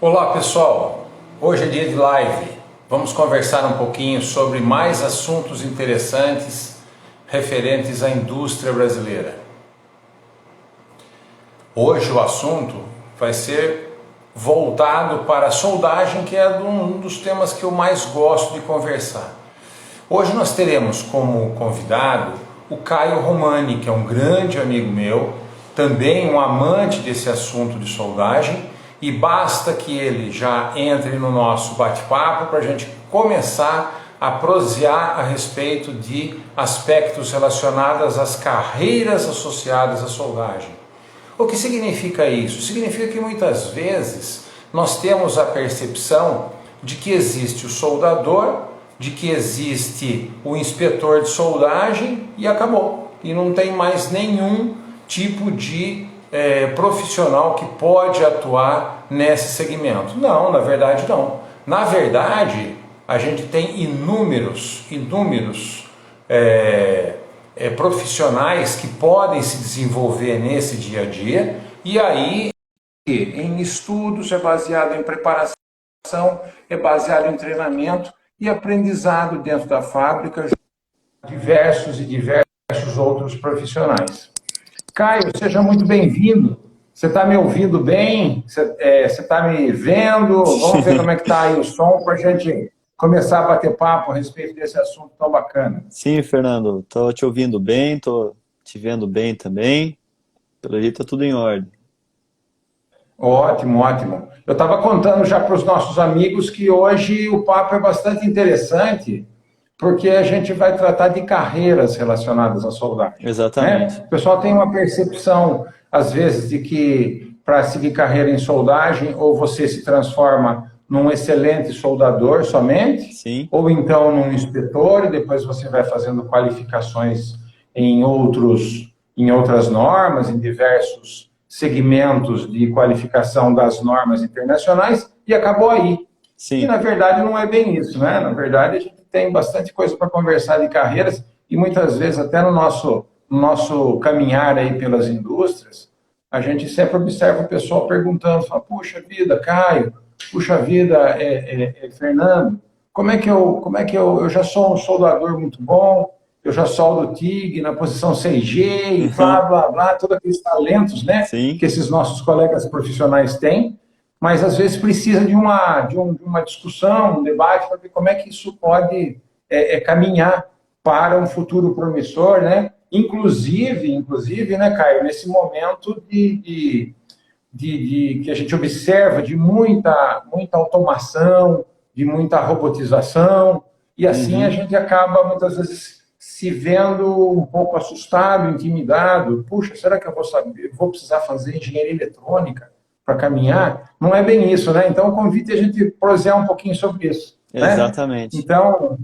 Olá pessoal, hoje é dia de live. Vamos conversar um pouquinho sobre mais assuntos interessantes referentes à indústria brasileira. Hoje o assunto vai ser voltado para a soldagem, que é um dos temas que eu mais gosto de conversar. Hoje nós teremos como convidado o Caio Romani, que é um grande amigo meu, também um amante desse assunto de soldagem, e basta que ele já entre no nosso bate-papo para a gente começar a prosear a respeito de aspectos relacionados às carreiras associadas à soldagem. O que significa isso? Significa que muitas vezes nós temos a percepção de que existe o soldador, de que existe o inspetor de soldagem e acabou. E não tem mais nenhum tipo de profissional que pode atuar nesse segmento. Não, na verdade não. Na verdade, a gente tem inúmeros profissionais que podem se desenvolver nesse dia a dia, e aí em estudos, é baseado em preparação, é baseado em treinamento e aprendizado dentro da fábrica, diversos outros profissionais. Caio, seja muito bem-vindo. Você está me ouvindo bem? Você está me vendo? Vamos ver como é que está aí o som para a gente começar a bater papo a respeito desse assunto tão bacana. Sim, Fernando, estou te ouvindo bem, estou te vendo bem também. Pelo jeito está tudo em ordem. Ótimo, ótimo. Eu estava contando já para os nossos amigos que hoje o papo é bastante interessante, porque a gente vai tratar de carreiras relacionadas à soldagem. Exatamente. Né? O pessoal tem uma percepção, às vezes, de que para seguir carreira em soldagem, ou você se transforma num excelente soldador somente, Sim. ou então num inspetor, e depois você vai fazendo qualificações em outras normas, em diversos segmentos de qualificação das normas internacionais, e acabou aí. Sim. E, na verdade, não é bem isso, né? Na verdade, a gente tem bastante coisa para conversar de carreiras, e muitas vezes, até no nosso caminhar aí pelas indústrias, a gente sempre observa o pessoal perguntando, fala, puxa vida, Caio, puxa vida, Fernando, como é que eu já sou um soldador muito bom, eu já soldo TIG na posição 6G e blá, blá, blá, todos aqueles talentos, né, Sim. que esses nossos colegas profissionais têm, mas às vezes precisa de uma discussão, um debate, para ver como é que isso pode caminhar para um futuro promissor, né? Inclusive, né, Caio, nesse momento que a gente observa de muita automação, de muita robotização, e assim a gente acaba muitas vezes se vendo um pouco assustado, intimidado. Puxa, será que eu vou precisar fazer engenharia eletrônica para caminhar? Não é bem isso, né? Então, o convite é a gente prosear um pouquinho sobre isso. Exatamente. Né? Então,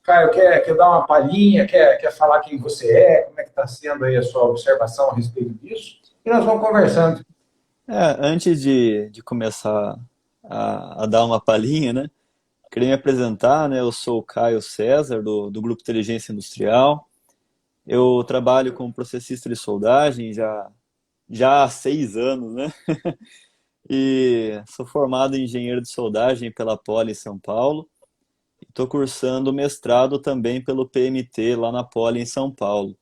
Caio, quer dar uma palhinha, quer falar quem você é, como é que está sendo aí a sua observação a respeito disso? E nós vamos conversando. Antes de começar a dar uma palhinha, né? Queria me apresentar, né? Eu sou o Caio César, do Grupo Inteligência Industrial. Eu trabalho como processista de soldagem já há 6 anos, né? E sou formado em engenheiro de soldagem pela Poli em São Paulo. Estou cursando mestrado também pelo PMT lá na Poli em São Paulo.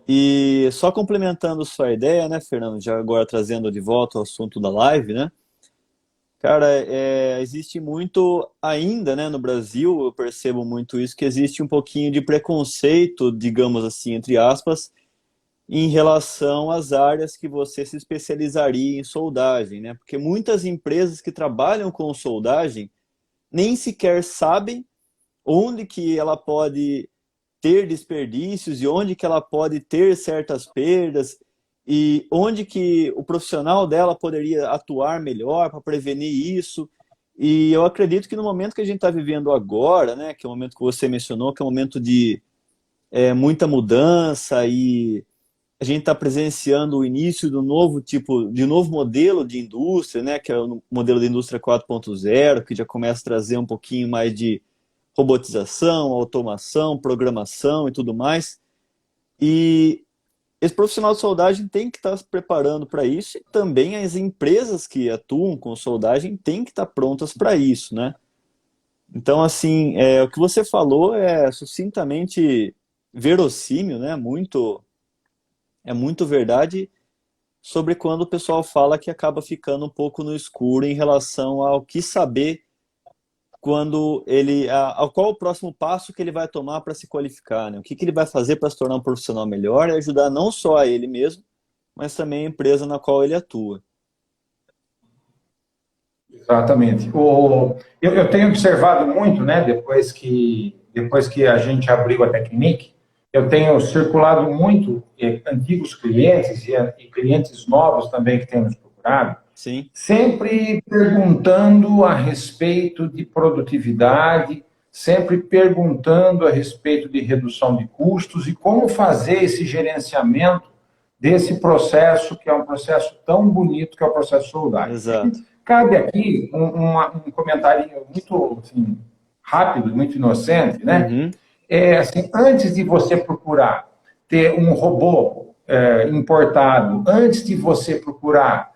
E só complementando sua ideia, né, Fernando, já agora trazendo de volta o assunto da live, né? Cara, existe muito ainda, né, no Brasil, eu percebo muito isso, que existe um pouquinho de preconceito, digamos assim, entre aspas, em relação às áreas que você se especializaria em soldagem, né? Porque muitas empresas que trabalham com soldagem nem sequer sabem onde que ela pode ter desperdícios e onde que ela pode ter certas perdas e onde que o profissional dela poderia atuar melhor para prevenir isso. E eu acredito que no momento que a gente está vivendo agora, né, que é o momento que você mencionou, que é um momento de muita mudança e a gente está presenciando o início do novo modelo de indústria, né, que é o modelo de indústria 4.0, que já começa a trazer um pouquinho mais de robotização, automação, programação e tudo mais. E esse profissional de soldagem tem que estar se preparando para isso e também as empresas que atuam com soldagem têm que estar prontas para isso, né? Então, assim, o que você falou é sucintamente verossímil, né? É muito verdade sobre quando o pessoal fala que acaba ficando um pouco no escuro em relação ao que saber quando qual o próximo passo que ele vai tomar para se qualificar, né? O que ele vai fazer para se tornar um profissional melhor e ajudar não só a ele mesmo, mas também a empresa na qual ele atua. Exatamente. Eu tenho observado muito, né, depois que a gente abriu a Tecnic, eu tenho circulado muito antigos clientes e clientes novos também que têm nos procurado, Sim, sempre perguntando a respeito de produtividade, sempre perguntando a respeito de redução de custos e como fazer esse gerenciamento desse processo, que é um processo tão bonito, que é o processo de soldagem. exato. Cabe aqui um comentário muito assim, rápido, muito inocente, né? Uhum, Assim, antes de você procurar ter um robô importado, antes de você procurar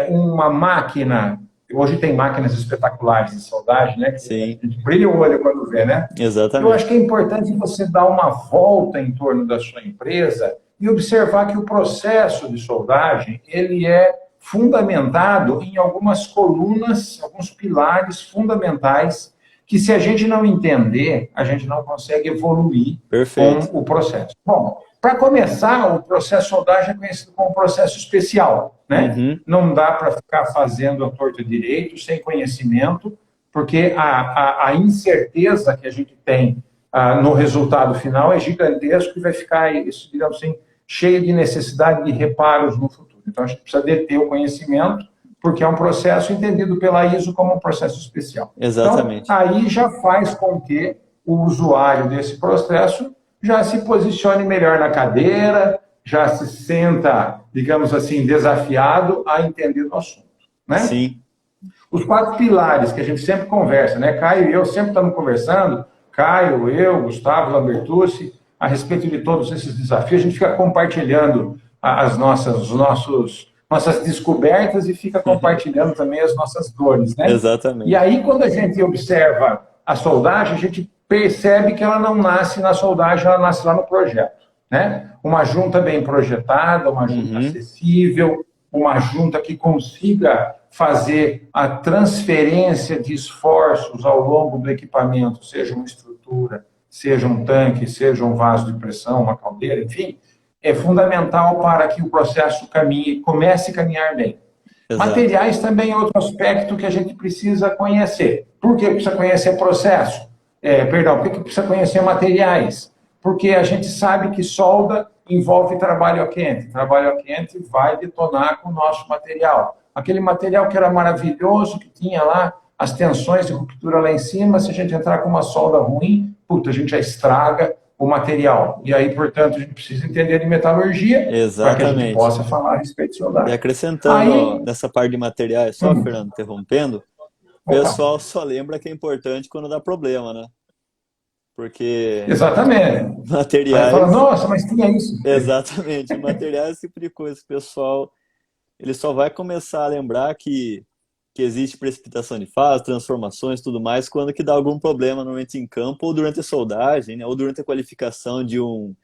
uma máquina, hoje tem máquinas espetaculares de soldagem, né? Que a sim, gente brilha o olho quando vê, né? Eu acho exatamente. que é importante você dar uma volta em torno da sua empresa e observar que o processo de soldagem ele é fundamentado em algumas colunas, alguns pilares fundamentais que se a gente não entender, a gente não consegue evoluir com Perfeito. o processo. Bom, para começar, o processo soldagem é conhecido como processo especial, né? Uhum, Não dá para ficar fazendo a torta direito, sem conhecimento, porque a incerteza que a gente tem no resultado final é gigantesco e vai ficar, digamos assim, cheio de necessidade de reparos no futuro. Então, a gente precisa deter o conhecimento, porque é um processo entendido pela ISO como um processo especial. Então, exatamente. aí já faz com que o usuário desse processo já se posicione melhor na cadeira, já se senta, digamos assim, desafiado a entender o assunto, né? Sim, Os quatro pilares que a gente sempre conversa, né? Caio e eu sempre estamos conversando, Caio, eu, Gustavo, Lambertucci, a respeito de todos esses desafios. A gente fica compartilhando nossas descobertas e fica compartilhando também as nossas dores, né? E exatamente. aí, quando a gente observa a soldagem, a gente percebe que ela não nasce na soldagem, ela nasce lá no projeto, né? Uma junta bem projetada, uma junta Uhum, acessível, uma junta que consiga fazer a transferência de esforços ao longo do equipamento, seja uma estrutura, seja um tanque, seja um vaso de pressão, uma caldeira, enfim, é fundamental para que o processo comece a caminhar bem. exato. Materiais também é outro aspecto que a gente precisa conhecer. Por que precisa conhecer processo? Por que precisa conhecer materiais? Porque a gente sabe que solda envolve trabalho a quente. Trabalho a quente vai detonar com o nosso material. Aquele material que era maravilhoso, que tinha lá as tensões de ruptura lá em cima, se a gente entrar com uma solda ruim, puta, a gente já estraga o material. E aí, portanto, a gente precisa entender de metalurgia para que a gente Exatamente. possa falar a respeito de E soldagem. acrescentando ó, Aí, nessa parte de materiais, só, Fernando, interrompendo, o opa, pessoal só lembra que é importante quando dá problema, né? Porque exatamente. Aí fala, materiais, nossa, mas tinha isso. exatamente, materiais é esse tipo de coisa que o pessoal ele só vai começar a lembrar que existe precipitação de fase, transformações, tudo mais, quando que dá algum problema normalmente em campo ou durante a soldagem, né? Ou durante a qualificação de um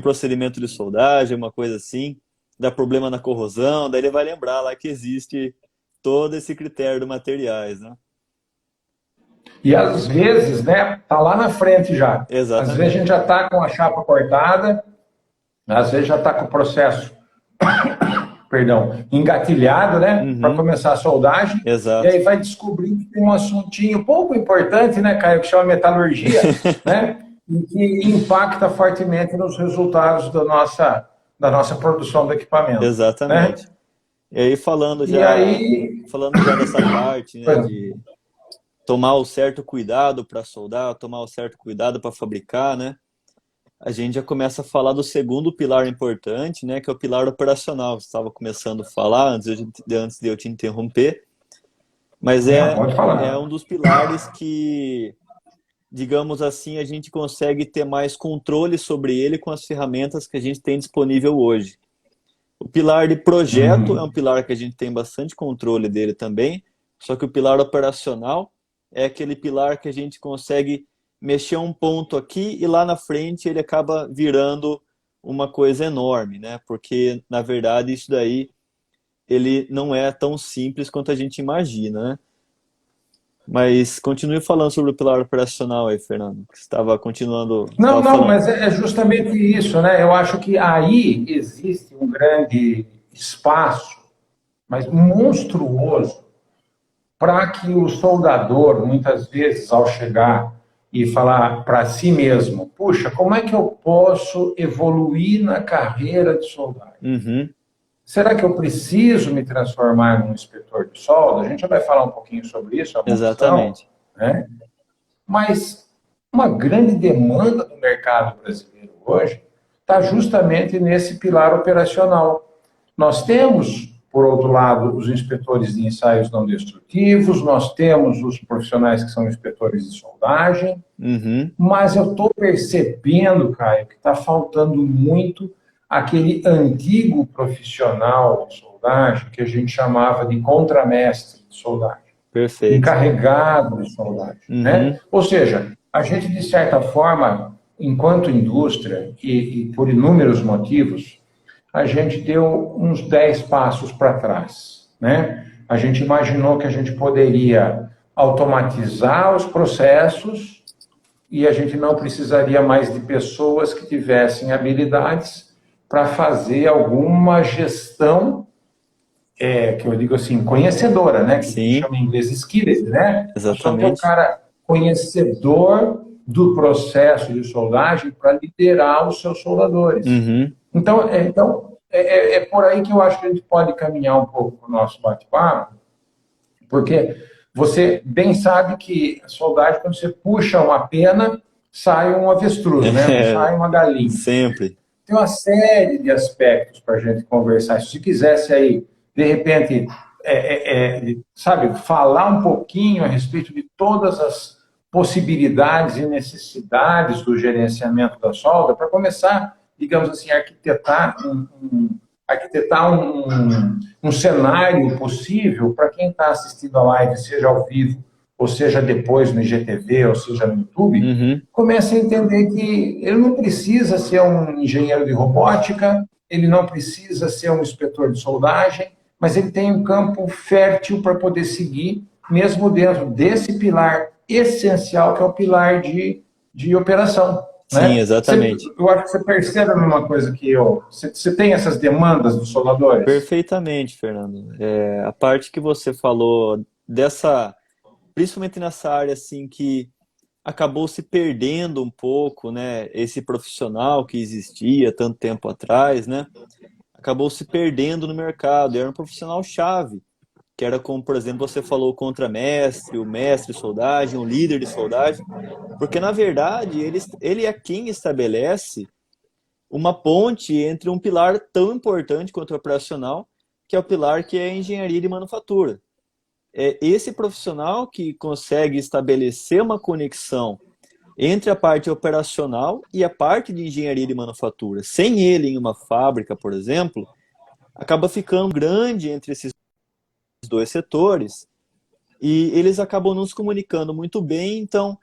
procedimento de soldagem, uma coisa assim, dá problema na corrosão, daí ele vai lembrar lá que existe todo esse critério de materiais, né? E às vezes, né, tá lá na frente já. Às vezes a gente Exatamente. já está com a chapa cortada, às vezes já está com o processo, perdão, engatilhado, né, para Uhum, começar a soldagem, e exato. aí vai descobrir que tem um assuntinho pouco importante, né, Caio, que chama metalurgia, né, e que impacta fortemente nos resultados da nossa produção do equipamento, né? Exatamente. E aí E aí, falando já dessa parte, né, de tomar o certo cuidado para soldar, tomar o certo cuidado para fabricar, né? A gente já começa a falar do segundo pilar importante, né, que é o pilar operacional. Você estava começando a falar antes de eu te interromper, mas não, pode é falar. um dos pilares digamos assim, a gente consegue ter mais controle sobre ele com as ferramentas que a gente tem disponível hoje. O pilar de projeto é um Uhum. pilar que a gente tem bastante controle dele também, só que o pilar operacional é aquele pilar que a gente consegue mexer um ponto aqui e lá na frente ele acaba virando uma coisa enorme, né? Porque, na verdade, isso daí ele não é tão simples quanto a gente imagina, né? Mas continue falando sobre o pilar operacional aí, Fernando. Que você estava continuando, você Não, estava não, falando. mas é justamente isso, né? Eu acho que aí existe um grande espaço, mas monstruoso, para que o soldador, muitas vezes, ao chegar e falar para si mesmo: puxa, como é que eu posso evoluir na carreira de soldado? Uhum, Será que eu preciso me transformar num inspetor de solda? A gente já vai falar um pouquinho sobre isso, a função, exatamente. né? Mas uma grande demanda do mercado brasileiro hoje está justamente nesse pilar operacional. Nós temos, por outro lado, os inspetores de ensaios não destrutivos, nós temos os profissionais que são inspetores de soldagem, Uhum, mas eu estou percebendo, Caio, que está faltando muito aquele antigo profissional de soldagem que a gente chamava de contramestre de soldagem, perfeito. encarregado de soldagem, né? Uhum, Ou seja, a gente, de certa forma, enquanto indústria, e por inúmeros motivos, a gente deu uns 10 passos para trás, né? A gente imaginou que a gente poderia automatizar os processos e a gente não precisaria mais de pessoas que tivessem habilidades para fazer alguma gestão, que eu digo assim, conhecedora, né? Que a gente sim, chama em inglês skilled, né? Nós precisamos ter um exatamente. cara conhecedor do processo de soldagem para liderar os seus soldadores. Uhum, Então, por aí que eu acho que a gente pode caminhar um pouco o nosso bate-papo, porque você bem sabe que a soldagem, quando você puxa uma pena, sai um avestruz, né? Não é, sai uma galinha. sempre. Tem uma série de aspectos para a gente conversar. Se quisesse aí, de repente, sabe, falar um pouquinho a respeito de todas as possibilidades e necessidades do gerenciamento da solda, para começar, digamos assim, a arquitetar um cenário possível para quem está assistindo a live, seja ao vivo, ou seja depois no IGTV, ou seja no YouTube, Uhum, comece a entender que ele não precisa ser um engenheiro de robótica, ele não precisa ser um inspetor de soldagem, mas ele tem um campo fértil para poder seguir, mesmo dentro desse pilar essencial que é o pilar de operação. sim, Né? exatamente. Eu acho que você percebe a mesma coisa que eu. Você tem essas demandas dos soldadores? Perfeitamente, Fernando. É, a parte que você falou dessa, principalmente nessa área assim que acabou se perdendo um pouco, né? Esse profissional que existia tanto tempo atrás, né? Acabou se perdendo no mercado. Era um profissional chave, que era como, por exemplo, você falou, o contramestre, o mestre de soldagem, o líder de soldagem, porque na verdade ele é quem estabelece uma ponte entre um pilar tão importante quanto o operacional, que é o pilar que é a engenharia de manufatura. É esse profissional que consegue estabelecer uma conexão entre a parte operacional e a parte de engenharia de manufatura. Sem ele em uma fábrica, por exemplo, acaba ficando grande entre esses dois setores e eles acabam não se comunicando muito bem, então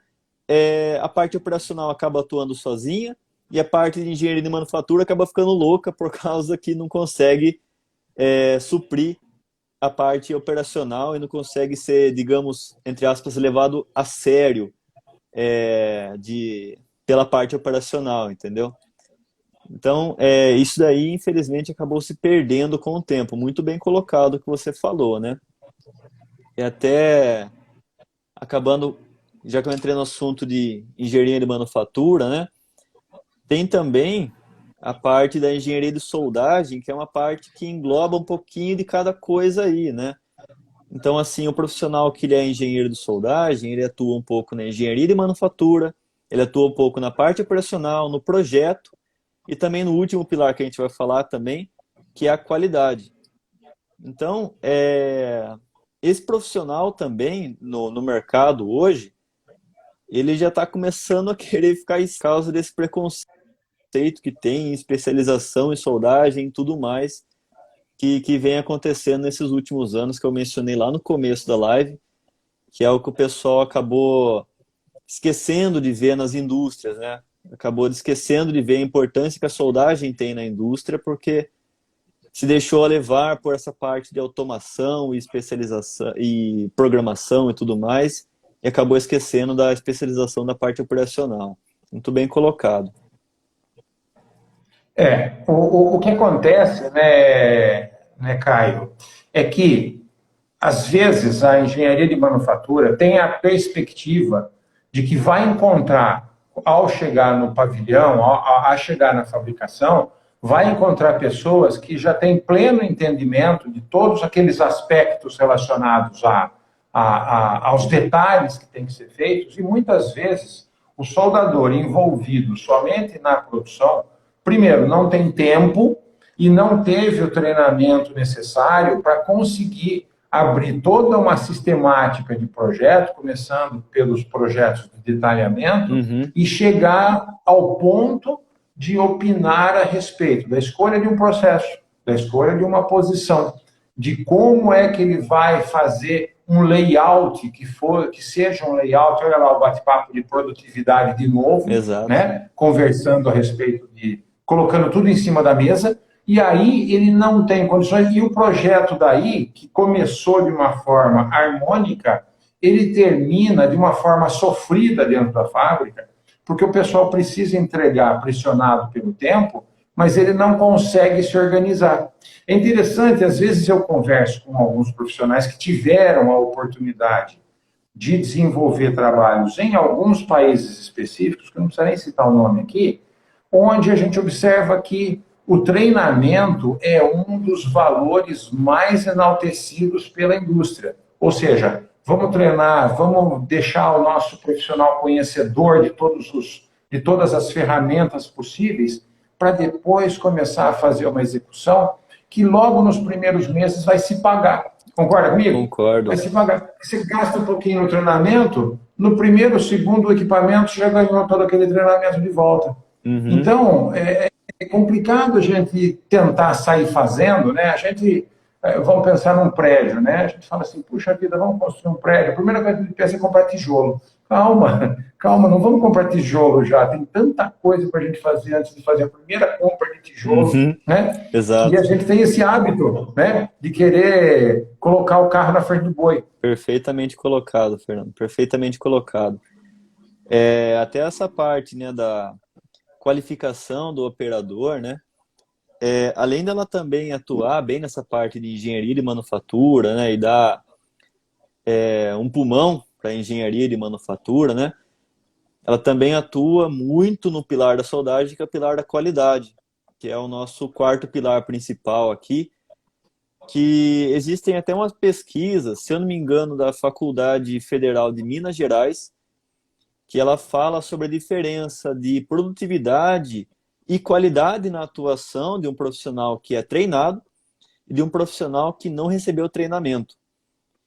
a parte operacional acaba atuando sozinha e a parte de engenharia de manufatura acaba ficando louca por causa que não consegue suprir a parte operacional e não consegue ser, digamos, entre aspas, levado a sério pela parte operacional, entendeu? Então, isso daí, infelizmente, acabou se perdendo com o tempo. Muito bem colocado o que você falou, né? E até acabando, já que eu entrei no assunto de engenharia de manufatura, né? Tem também a parte da engenharia de soldagem, que é uma parte que engloba um pouquinho de cada coisa aí, né? Então, assim, o profissional que ele é engenheiro de soldagem, ele atua um pouco na engenharia de manufatura, ele atua um pouco na parte operacional, no projeto e também no último pilar que a gente vai falar também, que é a qualidade. Então, esse profissional também no mercado hoje, ele já está começando a querer ficar por causa desse preconceito que tem em especialização em soldagem e tudo mais que vem acontecendo nesses últimos anos, que eu mencionei lá no começo da live, que é o que o pessoal acabou esquecendo de ver nas indústrias, né? Acabou esquecendo de ver a importância que a soldagem tem na indústria, porque se deixou levar por essa parte de automação e especialização e programação e tudo mais, e acabou esquecendo da especialização da parte operacional. Muito bem colocado. O que acontece, né, Caio, é que, às vezes, a engenharia de manufatura tem a perspectiva de que vai encontrar, ao chegar no pavilhão, a chegar na fabricação, vai encontrar pessoas que já têm pleno entendimento de todos aqueles aspectos relacionados aos detalhes que têm que ser feitos, e muitas vezes o soldador envolvido somente na produção, primeiro, não tem tempo e não teve o treinamento necessário para conseguir abrir toda uma sistemática de projeto, começando pelos projetos de detalhamento, e chegar ao ponto de opinar a respeito da escolha de um processo, da escolha de uma posição, de como é que ele vai fazer um layout que seja um layout, olha lá o bate-papo de produtividade de novo, né? Conversando a respeito de, colocando tudo em cima da mesa, e aí ele não tem condições, e o projeto daí, que começou de uma forma harmônica, ele termina de uma forma sofrida dentro da fábrica, porque o pessoal precisa entregar pressionado pelo tempo, mas ele não consegue se organizar. É interessante, às vezes eu converso com alguns profissionais que tiveram a oportunidade de desenvolver trabalhos em alguns países específicos, que eu não precisa nem citar o nome aqui, onde a gente observa que o treinamento é um dos valores mais enaltecidos pela indústria. Ou seja, vamos treinar, vamos deixar o nosso profissional conhecedor de todas as ferramentas possíveis, para depois começar a fazer uma execução que logo nos primeiros meses vai se pagar. Concorda comigo? Concordo. Vai se pagar. Você gasta um pouquinho no treinamento, no primeiro, segundo equipamento, você já ganhou todo aquele treinamento de volta. Então, é complicado a gente tentar sair fazendo, né? A gente, vamos pensar num prédio, né? A gente fala assim, puxa vida, vamos construir um prédio. A primeira coisa que a gente pensa é comprar tijolo. Calma, não vamos comprar tijolo já. Tem tanta coisa para a gente fazer antes de fazer a primeira compra de tijolo, né? Exato. E a gente tem esse hábito, né? De querer colocar o carro na frente do boi. Perfeitamente colocado, Fernando. Perfeitamente colocado. Até essa parte, né, da qualificação do operador, né? Além dela também atuar bem nessa parte de engenharia de manufatura, né, e dar um pulmão para a engenharia de manufatura, né? Ela também atua muito no pilar da soldagem, que é o pilar da qualidade, que é o nosso quarto pilar principal aqui, que existem até umas pesquisas, se eu não me engano, da Faculdade Federal de Minas Gerais, que ela fala sobre a diferença de produtividade e qualidade na atuação de um profissional que é treinado e de um profissional que não recebeu treinamento.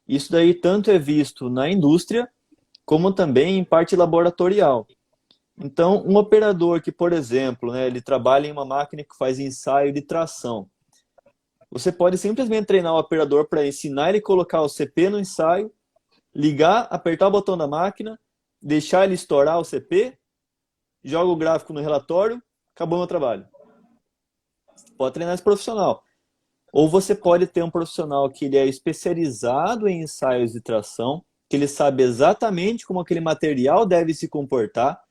Isso daí tanto é visto na indústria, como também em parte laboratorial. Então, um operador que, por exemplo, né, ele trabalha em uma máquina que faz ensaio de tração, você pode simplesmente treinar o operador para ensinar ele a colocar o CP no ensaio, ligar, apertar o botão da máquina, deixar ele estourar o CP, joga o gráfico no relatório, acabou o meu trabalho. Você pode treinar esse profissional. Ou você pode ter um profissional que ele é especializado em ensaios de tração, que ele sabe exatamente como aquele material deve se comportar,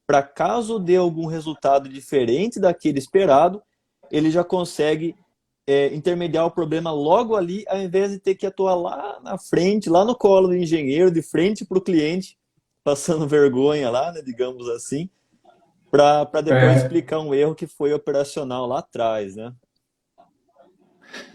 para caso dê algum resultado diferente daquele esperado, ele já consegue intermediar o problema logo ali, ao invés de ter que atuar lá na frente, lá no colo do engenheiro, de frente para o cliente, passando vergonha lá, né, digamos assim, para depois explicar um erro que foi operacional lá atrás, né?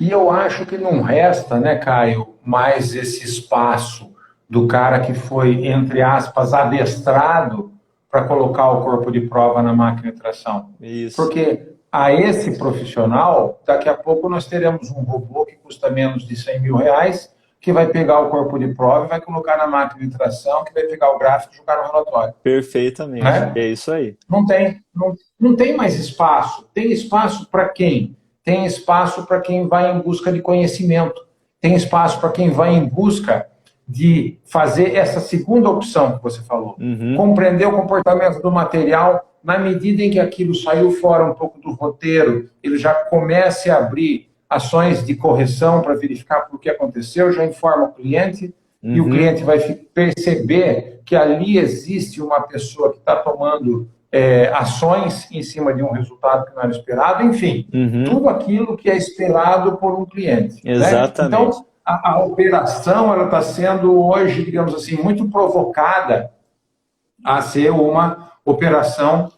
E eu acho que não resta, né, Caio, mais esse espaço do cara que foi, entre aspas, adestrado para colocar o corpo de prova na máquina de tração. Isso. Porque a esse profissional, daqui a pouco nós teremos um robô que custa menos de 100 mil reais, que vai pegar o corpo de prova e vai colocar na máquina de tração, que vai pegar o gráfico e jogar no relatório. Perfeitamente. Né? É isso aí. Não tem mais espaço. Tem espaço para quem? Tem espaço para quem vai em busca de conhecimento. Tem espaço para quem vai em busca de fazer essa segunda opção que você falou. Compreender o comportamento do material na medida em que aquilo saiu fora um pouco do roteiro, ele já começa a abrir ações de correção para verificar por que aconteceu, já informa o cliente, e o cliente vai perceber que ali existe uma pessoa que está tomando ações em cima de um resultado que não era esperado, enfim, tudo aquilo que é esperado por um cliente. Exatamente. Né? Então, a operação ela está sendo hoje, digamos assim, muito provocada a ser uma operação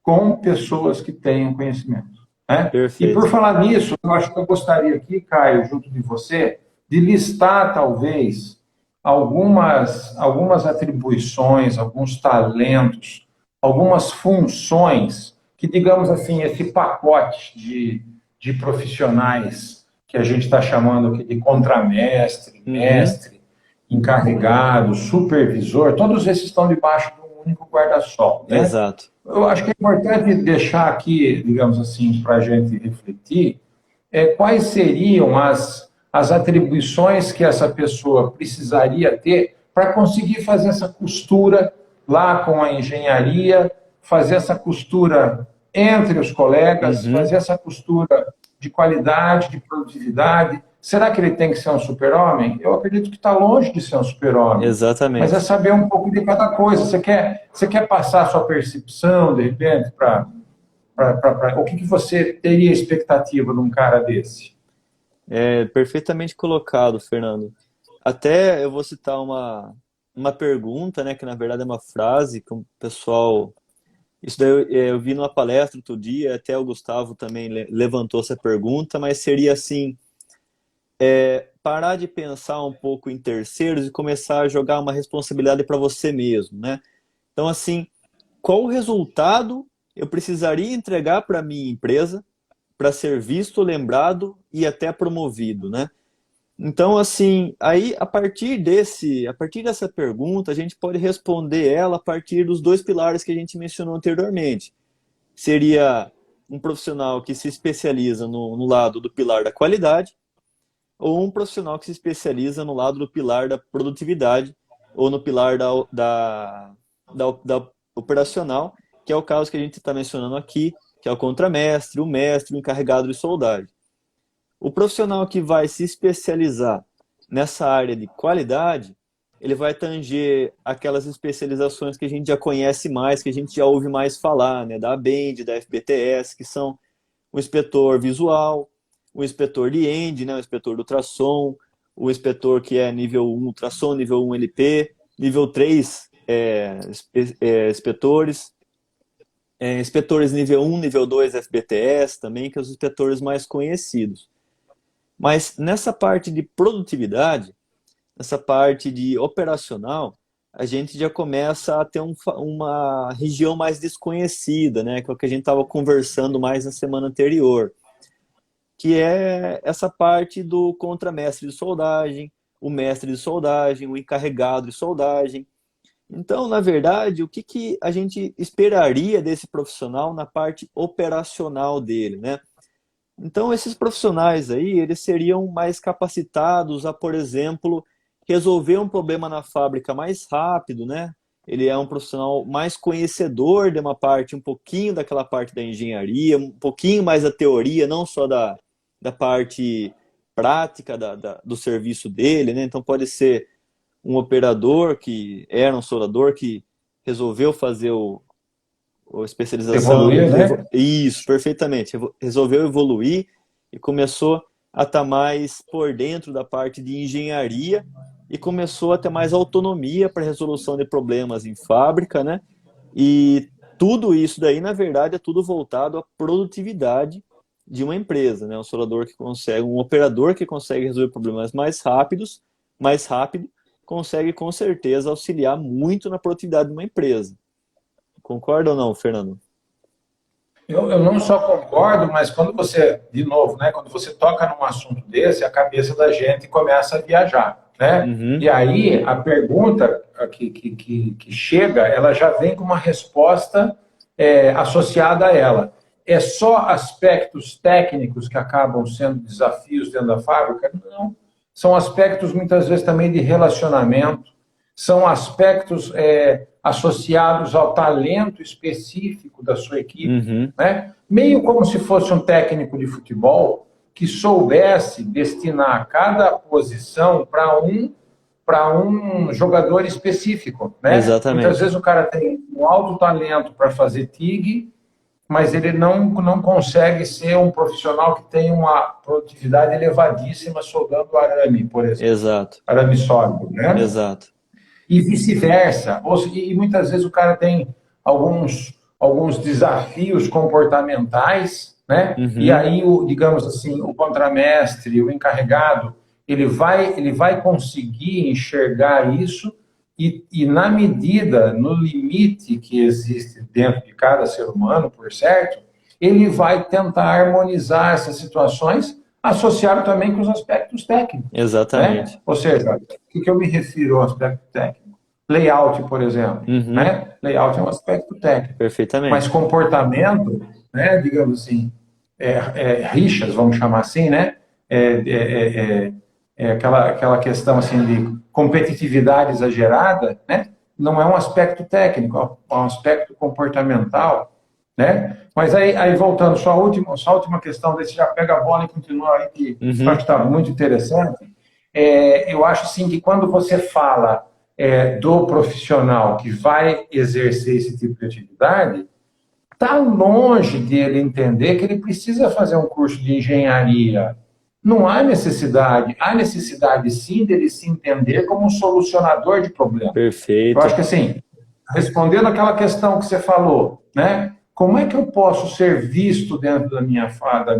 com pessoas que tenham conhecimento. Né? E por falar nisso, eu acho que eu gostaria aqui, Caio, junto de você, de listar talvez algumas atribuições, alguns talentos, algumas funções que, digamos assim, esse pacote de profissionais que a gente está chamando aqui de contramestre, mestre, encarregado, supervisor, todos esses estão debaixo de um único guarda-sol. Né? Exato. Eu acho que é importante deixar aqui, digamos assim, para a gente refletir, quais seriam as atribuições que essa pessoa precisaria ter para conseguir fazer essa costura lá com a engenharia, fazer essa costura entre os colegas, fazer essa costura de qualidade, de produtividade. Será que ele tem que ser um super-homem? Eu acredito que está longe de ser um super-homem. Exatamente. Mas é saber um pouco de cada coisa. Você quer passar a sua percepção, de repente, para o que você teria expectativa num cara desse? É perfeitamente colocado, Fernando. Até eu vou citar uma pergunta, né, que na verdade é uma frase que o pessoal... Isso daí eu vi numa palestra outro dia, até o Gustavo também levantou essa pergunta, mas seria assim, parar de pensar um pouco em terceiros e começar a jogar uma responsabilidade para você mesmo, né? Então, assim, qual o resultado eu precisaria entregar para a minha empresa para ser visto, lembrado e até promovido, né? Então, assim, aí a partir dessa pergunta, a gente pode responder ela a partir dos dois pilares que a gente mencionou anteriormente. Seria um profissional que se especializa no lado do pilar da qualidade, ou um profissional que se especializa no lado do pilar da produtividade, ou no pilar da operacional, que é o caso que a gente está mencionando aqui, que é o contramestre, o mestre, o encarregado de soldagem. O profissional que vai se especializar nessa área de qualidade, ele vai tanger aquelas especializações que a gente já conhece mais, que a gente já ouve mais falar, né? Da ABEND, da FBTS, que são o inspetor visual, o inspetor de END, né? O inspetor do ultrassom, o inspetor que é nível 1 ultrassom, nível 1 LP, nível 3 inspetores, inspetores nível 1, nível 2 FBTS também, que são os inspetores mais conhecidos. Mas nessa parte de produtividade, nessa parte de operacional, a gente já começa a ter uma região mais desconhecida, né? Que é o que a gente estava conversando mais na semana anterior, que é essa parte do contramestre de soldagem, o mestre de soldagem, o encarregado de soldagem. Então, na verdade, o que a gente esperaria desse profissional na parte operacional dele, né? Então, esses profissionais aí, eles seriam mais capacitados a, por exemplo, resolver um problema na fábrica mais rápido, né? Ele é um profissional mais conhecedor de uma parte, um pouquinho daquela parte da engenharia, um pouquinho mais da teoria, não só da parte prática do serviço dele, né? Então, pode ser um operador que era um soldador que resolveu fazer a especialização. Evoluir, né? Isso, perfeitamente. Resolveu evoluir e começou a estar mais por dentro da parte de engenharia e começou a ter mais autonomia para resolução de problemas em fábrica, né? E tudo isso daí, na verdade, é tudo voltado à produtividade de uma empresa, né? Um soldador que consegue, um operador que consegue resolver problemas mais rápido, consegue com certeza auxiliar muito na produtividade de uma empresa. Concorda ou não, Fernando? Eu não só concordo, mas quando você, de novo, né, quando você toca num assunto desse, a cabeça da gente começa a viajar. né? Uhum. E aí a pergunta que chega, ela já vem com uma resposta associada a ela. É só aspectos técnicos que acabam sendo desafios dentro da fábrica? Não. São aspectos muitas vezes também de relacionamento, são aspectos associados ao talento específico da sua equipe, Uhum. né? Meio como se fosse um técnico de futebol que soubesse destinar cada posição para um jogador específico, né? Muitas Exatamente. vezes o cara tem um alto talento para fazer TIG, mas ele não consegue ser um profissional que tem uma produtividade elevadíssima soldando arame, por exemplo, Exato. arame sólido, né? Exato. E vice-versa. E muitas vezes o cara tem alguns desafios comportamentais, né? E Uhum. aí, digamos assim, o contramestre, o encarregado, ele vai conseguir enxergar isso e na medida, no limite que existe dentro de cada ser humano, por certo, ele vai tentar harmonizar essas situações, associado também com os aspectos técnicos, né? Exatamente. Ou seja, o que eu me refiro ao aspecto técnico? Layout, por exemplo, Uhum. né? Layout é um aspecto técnico, mas Perfeitamente. comportamento, né? Digamos assim, rixas, vamos chamar assim, né? É, é, é, aquela questão assim de competitividade exagerada, né? Não é um aspecto técnico, é um aspecto comportamental, né? Mas aí voltando, só a última questão, desse já pega a bola e continua aí, que eu acho Uhum. que está muito interessante. Eu acho assim que quando você fala do profissional que vai exercer esse tipo de atividade, está longe de ele entender que ele precisa fazer um curso de engenharia. Não há necessidade. Há necessidade, sim, dele se entender como um solucionador de problemas. Eu acho Perfeito. que, assim, respondendo aquela questão que você falou, né? Como é que eu posso ser visto dentro da minha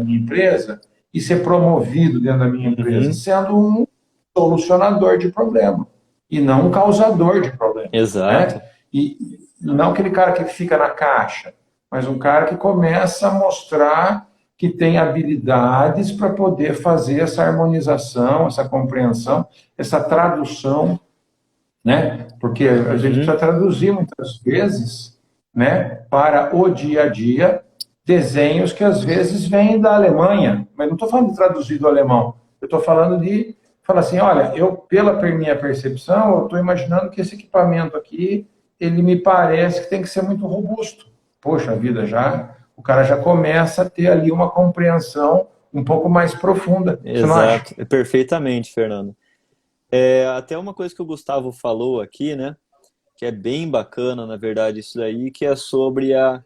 empresa e ser promovido dentro da minha empresa? Uhum. Sendo um solucionador de problema e não um causador de problema, Exato. né? E não aquele cara que fica na caixa, mas um cara que começa a mostrar que tem habilidades para poder fazer essa harmonização, essa compreensão, essa tradução, né? Porque a gente precisa Uhum. traduzir muitas vezes, né, para o dia a dia, desenhos que às vezes vêm da Alemanha, mas não estou falando de traduzir do alemão, eu estou falando de falar assim, olha, eu pela minha percepção, eu estou imaginando que esse equipamento aqui, ele me parece que tem que ser muito robusto. Poxa vida, já o cara já começa a ter ali uma compreensão um pouco mais profunda. Você não acha? Exato. Perfeitamente, Fernando. Até uma coisa que o Gustavo falou aqui, né? Que é bem bacana, na verdade, isso daí, que é sobre a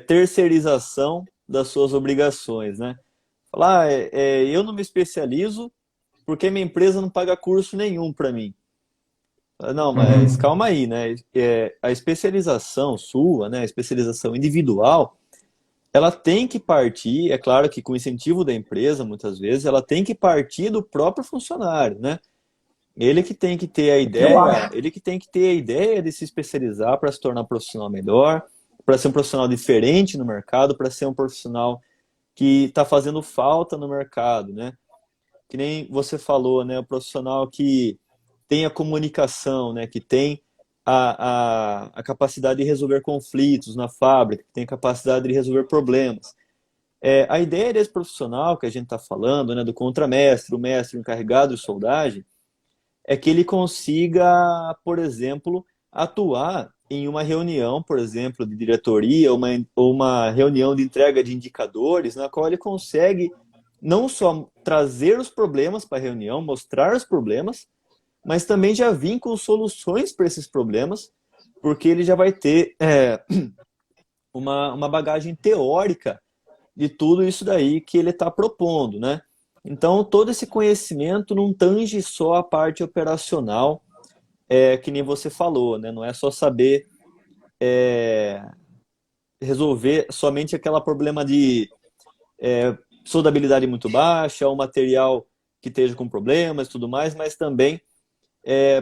terceirização das suas obrigações, né? Falar, eu não me especializo porque minha empresa não paga curso nenhum para mim. Não, mas Uhum. calma aí, né? A especialização sua, né? A especialização individual, ela tem que partir, é claro que com incentivo da empresa, muitas vezes, ela tem que partir do próprio funcionário, né? Ele que tem que ter a Eu ideia, acho. ele que tem que ter a ideia de se especializar para se tornar um profissional melhor, para ser um profissional diferente no mercado, para ser um profissional que está fazendo falta no mercado, né? Que nem você falou, né? O profissional que tem a comunicação, né? Que tem a capacidade de resolver conflitos na fábrica, que tem a capacidade de resolver problemas. A ideia desse profissional que a gente está falando, né? Do contramestre, o mestre, o encarregado de soldagem, é que ele consiga, por exemplo, atuar em uma reunião, por exemplo, de diretoria, ou uma reunião de entrega de indicadores, na qual ele consegue não só trazer os problemas para a reunião, mostrar os problemas, mas também já vir com soluções para esses problemas, porque ele já vai ter uma bagagem teórica de tudo isso daí que ele está propondo, né? Então, todo esse conhecimento não tange só a parte operacional, que nem você falou, né? Não é só saber resolver somente aquele problema de soldabilidade muito baixa, um material que esteja com problemas e tudo mais, mas também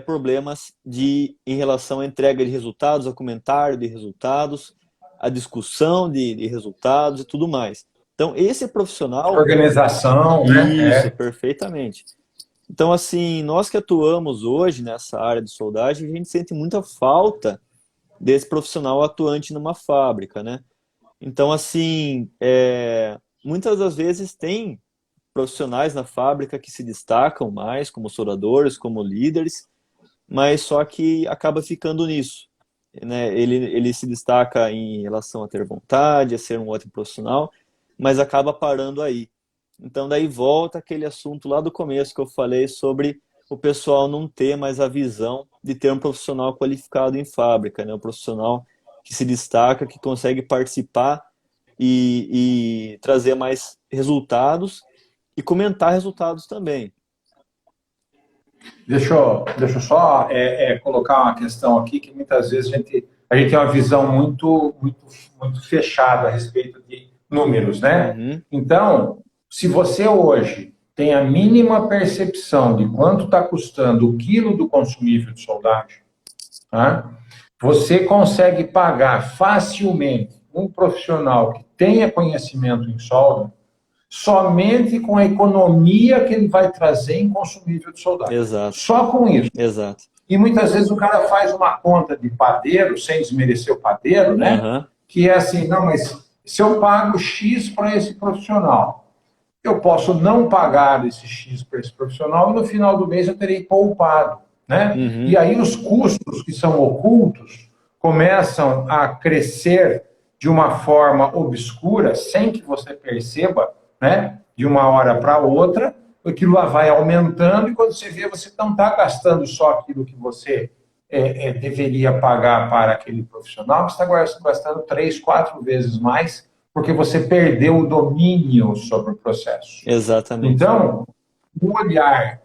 problemas em relação à entrega de resultados, ao comentário de resultados, à discussão de resultados e tudo mais. Então, esse profissional, Organização, né? isso, perfeitamente. Então, assim, nós que atuamos hoje nessa área de soldagem, a gente sente muita falta desse profissional atuante numa fábrica, né? Então, assim, muitas das vezes tem profissionais na fábrica que se destacam mais como soldadores, como líderes, mas só que acaba ficando nisso, né? Ele se destaca em relação a ter vontade, a ser um ótimo profissional, mas acaba parando aí. Então daí volta aquele assunto lá do começo que eu falei sobre o pessoal não ter mais a visão de ter um profissional qualificado em fábrica, né? Um profissional que se destaca, que consegue participar e trazer mais resultados e comentar resultados também. Deixa eu só colocar uma questão aqui que muitas vezes a gente tem uma visão muito fechada a respeito de números, né? Uhum, Então, se você hoje tem a mínima percepção de quanto está custando o quilo do consumível de soldagem, tá? Você consegue pagar facilmente um profissional que tenha conhecimento em solda somente com a economia que ele vai trazer em consumível de soldagem. exato, Só com isso. exato. E muitas vezes o cara faz uma conta de padeiro, sem desmerecer o padeiro, né? Uhum, Que é assim, não, mas se eu pago X para esse profissional, eu posso não pagar esse X para esse profissional e no final do mês eu terei poupado, né? E uhum, aí os custos que são ocultos começam a crescer de uma forma obscura, sem que você perceba, né? De uma hora para outra, aquilo lá vai aumentando e quando você vê, você não está gastando só aquilo que você deveria pagar para aquele profissional, você está gastando 3, 4 vezes mais porque você perdeu o domínio sobre o processo. exatamente. Então, um olhar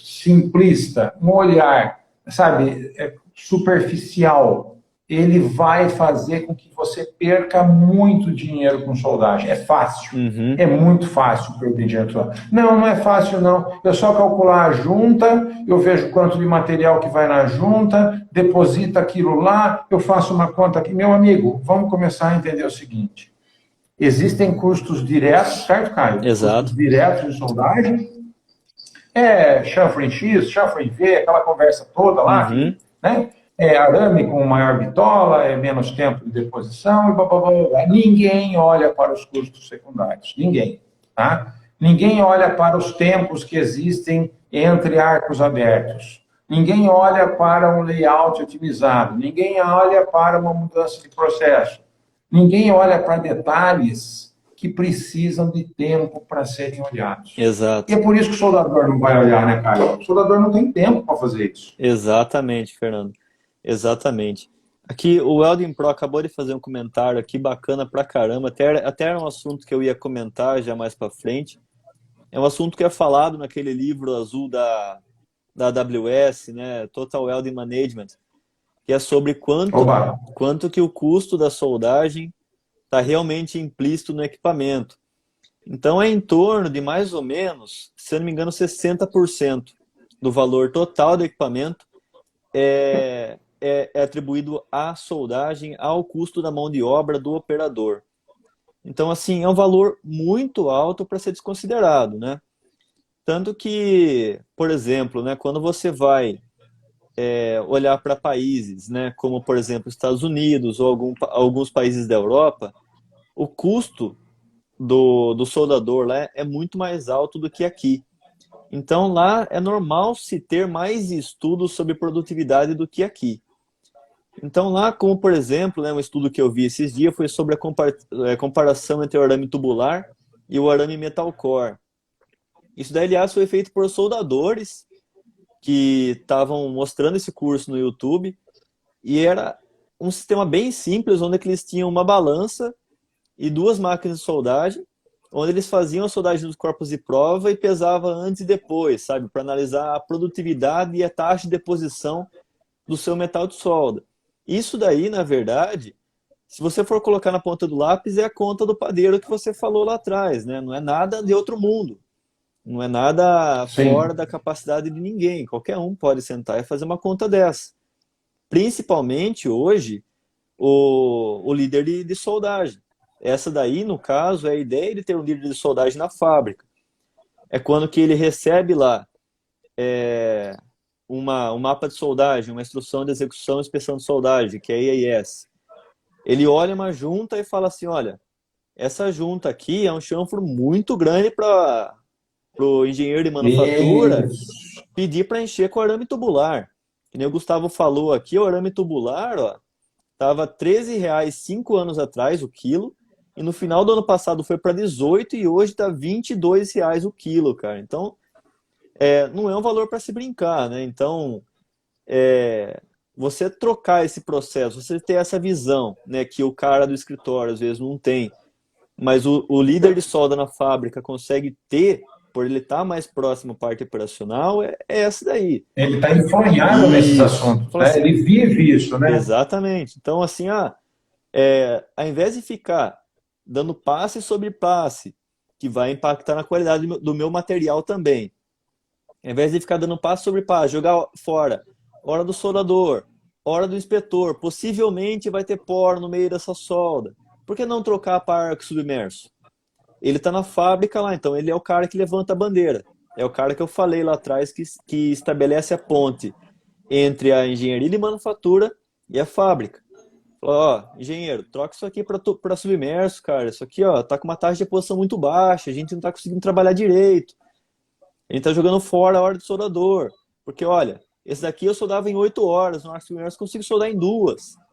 simplista, um olhar, sabe, superficial, ele vai fazer com que você perca muito dinheiro com soldagem. É fácil. Uhum, É muito fácil perder dinheiro com soldagem. Não, não é fácil, não. Eu só calcular a junta, eu vejo quanto de material que vai na junta, deposita aquilo lá, eu faço uma conta aqui. Meu amigo, vamos começar a entender o seguinte. Existem custos diretos, certo, Caio? exato. Custos diretos de soldagem. Chanfro em X, chanfro em V, aquela conversa toda lá, Uhum, né? Arame com maior bitola, menos tempo de deposição, e blá, blá, blá, blá. Ninguém olha para os custos secundários. Ninguém. Tá? Ninguém olha para os tempos que existem entre arcos abertos. Ninguém olha para um layout otimizado. Ninguém olha para uma mudança de processo. Ninguém olha para detalhes que precisam de tempo para serem olhados. E exato. é por isso que o soldador não vai olhar, né, Caio? O soldador não tem tempo para fazer isso. Exatamente, Fernando. Exatamente. Aqui o Welding Pro acabou de fazer um comentário aqui bacana pra caramba. Até era um assunto que eu ia comentar já mais pra frente. É um assunto que é falado naquele livro azul da AWS, né? Total Welding Management, que é sobre Oba! quanto que o custo da soldagem está realmente implícito no equipamento. Então é em torno de mais ou menos, se eu não me engano, 60% do valor total do equipamento é atribuído à soldagem, ao custo da mão de obra do operador. Então, assim, é um valor muito alto para ser desconsiderado, né? Tanto que, por exemplo, né, quando você vai olhar para países, né, como, por exemplo, Estados Unidos ou alguns países da Europa, o custo do soldador lá é muito mais alto do que aqui. Então, lá é normal se ter mais estudos sobre produtividade do que aqui. Então, lá, como por exemplo, né, um estudo que eu vi esses dias foi sobre a comparação entre o arame tubular e o arame metal core. Isso daí, aliás, foi feito por soldadores que estavam mostrando esse curso no YouTube e era um sistema bem simples, onde eles tinham uma balança e duas máquinas de soldagem, onde eles faziam a soldagem dos corpos de prova e pesava antes e depois, sabe, para analisar a produtividade e a taxa de deposição do seu metal de solda. Isso daí, na verdade, se você for colocar na ponta do lápis, é a conta do padeiro que você falou lá atrás, né? Não é nada de outro mundo. Não é nada fora Sim. da capacidade de ninguém. Qualquer um pode sentar e fazer uma conta dessa. Principalmente hoje, o líder de soldagem. Essa daí, no caso, é a ideia de ter um líder de soldagem na fábrica. É quando que ele recebe lá um mapa de soldagem, uma instrução de execução e inspeção de soldagem, que é a EIS. Ele olha uma junta e fala assim, olha, essa junta aqui é um chanfro muito grande para o engenheiro de manufatura Isso. pedir para encher com arame tubular. Que nem o Gustavo falou aqui, o arame tubular, ó, tava R$ 13 5 anos atrás o quilo, e no final do ano passado foi para 18 e hoje tá R$ 22 o quilo, cara. Então, não é um valor para se brincar, né? Então, você trocar esse processo, você ter essa visão, né, que o cara do escritório às vezes não tem, mas o líder de solda na fábrica consegue ter, por ele estar mais próximo à parte operacional, é essa daí. Ele está enfronhado nesses Isso. assuntos, Fala né? assim, Ele vive isso, né? exatamente. Então, assim, ao invés de ficar dando passe sobre passe, que vai impactar na qualidade do meu material também, ao invés de ficar dando passe sobre passe, jogar fora, hora do soldador, hora do inspetor, possivelmente vai ter poro no meio dessa solda. Por que não trocar para arco submerso? Ele está na fábrica lá, então ele é o cara que levanta a bandeira. É o cara que eu falei lá atrás que estabelece a ponte entre a engenharia de manufatura e a fábrica. Fala, ó, engenheiro, troca isso aqui para submerso, cara. Isso aqui, ó, tá com uma taxa de reposição muito baixa, a gente não tá conseguindo trabalhar direito. A gente tá jogando fora a hora do soldador. Porque, olha, esse daqui eu soldava em 8 horas, no arco submerso eu consigo soldar em 2.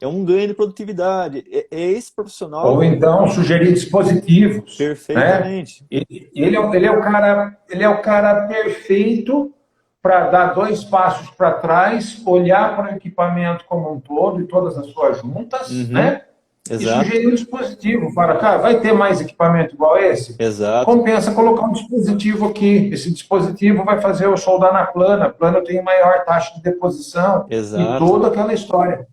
É um ganho de produtividade. É esse profissional Ou então sugerir dispositivos, né? perfeitamente. Ele é o cara perfeito para dar 2 passos para trás, olhar para o equipamento como um todo e todas as suas juntas, Uhum, né? E exato, sugerir um dispositivo. Fala, cara, vai ter mais equipamento igual esse? exato, Compensa colocar um dispositivo aqui. Esse dispositivo vai fazer eu soldar na plana. A plana tem maior taxa de deposição e exato, toda aquela história.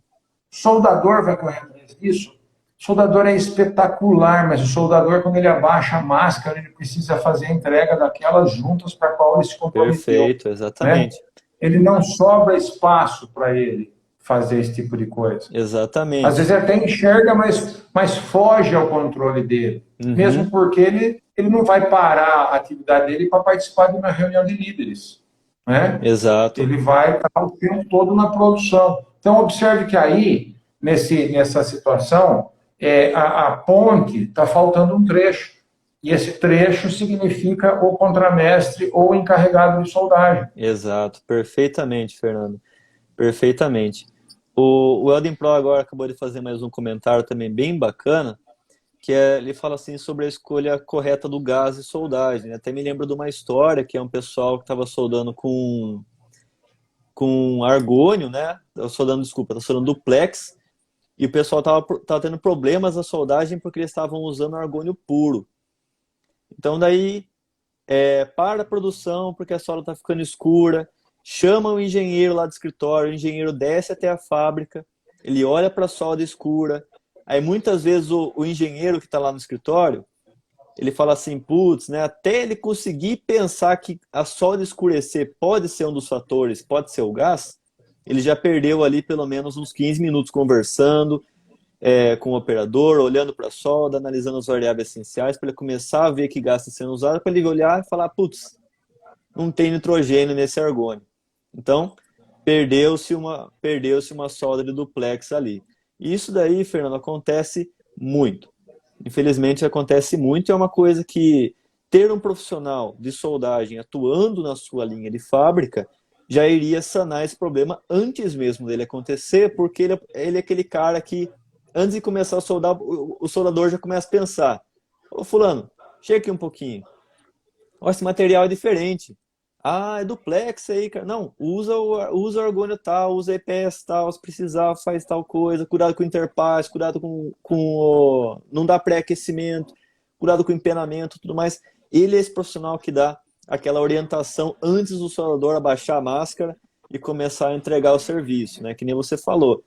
Soldador vai correr atrás disso. Soldador é espetacular, mas o soldador, quando ele abaixa a máscara, ele precisa fazer a entrega daquelas juntas para a qual ele se comprometeu, perfeito, né? exatamente, Ele não sobra espaço para ele fazer esse tipo de coisa. Às vezes exatamente. ele até enxerga, mas foge ao controle dele. Mesmo Uhum, porque ele não vai parar a atividade dele para participar de uma reunião de líderes, né? exato, Ele vai estar o tempo todo na produção. Então, observe que aí, nessa situação, a ponte está faltando um trecho. E esse trecho significa o contramestre ou encarregado de soldagem. exato, perfeitamente, Fernando, perfeitamente. O Elden Pro agora acabou de fazer mais um comentário também bem bacana, ele fala assim sobre a escolha correta do gás e soldagem, né? Até me lembro de uma história que é um pessoal que estava soldando com argônio, né? Desculpa, tá soldando duplex, e o pessoal tava tendo problemas na soldagem porque eles estavam usando argônio puro. Então daí para a produção porque a solda está ficando escura, chama o engenheiro lá do escritório, o engenheiro desce até a fábrica, ele olha para a solda escura, aí muitas vezes o engenheiro que está lá no escritório, ele fala assim, putz, né, até ele conseguir pensar que a solda escurecer pode ser um dos fatores, pode ser o gás, ele já perdeu ali pelo menos uns 15 minutos conversando, com o operador, olhando para a solda, analisando as variáveis essenciais, para ele começar a ver que gás está sendo usado, para ele olhar e falar, putz, não tem nitrogênio nesse argônio. Então, perdeu-se uma solda de duplex ali. E isso daí, Fernando, acontece muito. Infelizmente, acontece muito e é uma coisa que ter um profissional de soldagem atuando na sua linha de fábrica já iria sanar esse problema antes mesmo dele acontecer, porque ele é aquele cara que antes de começar a soldar, o soldador já começa a pensar, ô fulano, chega aqui um pouquinho, ó, esse material é diferente, é duplex aí, cara, não, usa o argônio tal, usa EPS tal, se precisar faz tal coisa, cuidado com o interpasse, cuidado não dá pré-aquecimento, cuidado com o empenamento, tudo mais, ele é esse profissional que dá aquela orientação antes do soldador abaixar a máscara e começar a entregar o serviço, né, que nem você falou.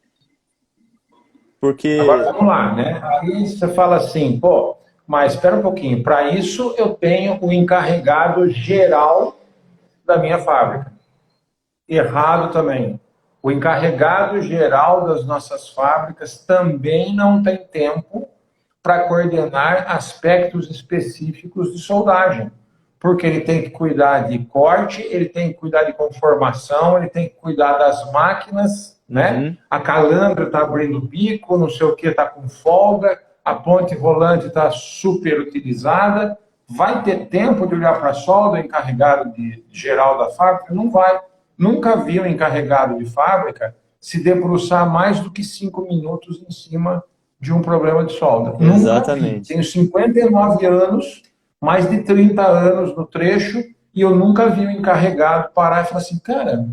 Agora Porque vamos lá, né? Aí você fala assim, pô, mas espera um pouquinho, para isso eu tenho o encarregado geral da minha fábrica. Errado também. O encarregado geral das nossas fábricas também não tem tempo para coordenar aspectos específicos de soldagem. porque ele tem que cuidar de corte, ele tem que cuidar de conformação, ele tem que cuidar das máquinas, né? A calandra está abrindo o bico, não sei o que está com folga, a ponte rolante está super utilizada. Vai ter tempo de olhar para a solda, o encarregado de geral da fábrica? Não vai. Nunca vi um encarregado de fábrica se debruçar mais do que 5 minutos em cima de um problema de solda. Exatamente. Nunca vi. Tenho 59 anos, mais de 30 anos no trecho, e eu nunca vi um encarregado parar e falar assim, cara,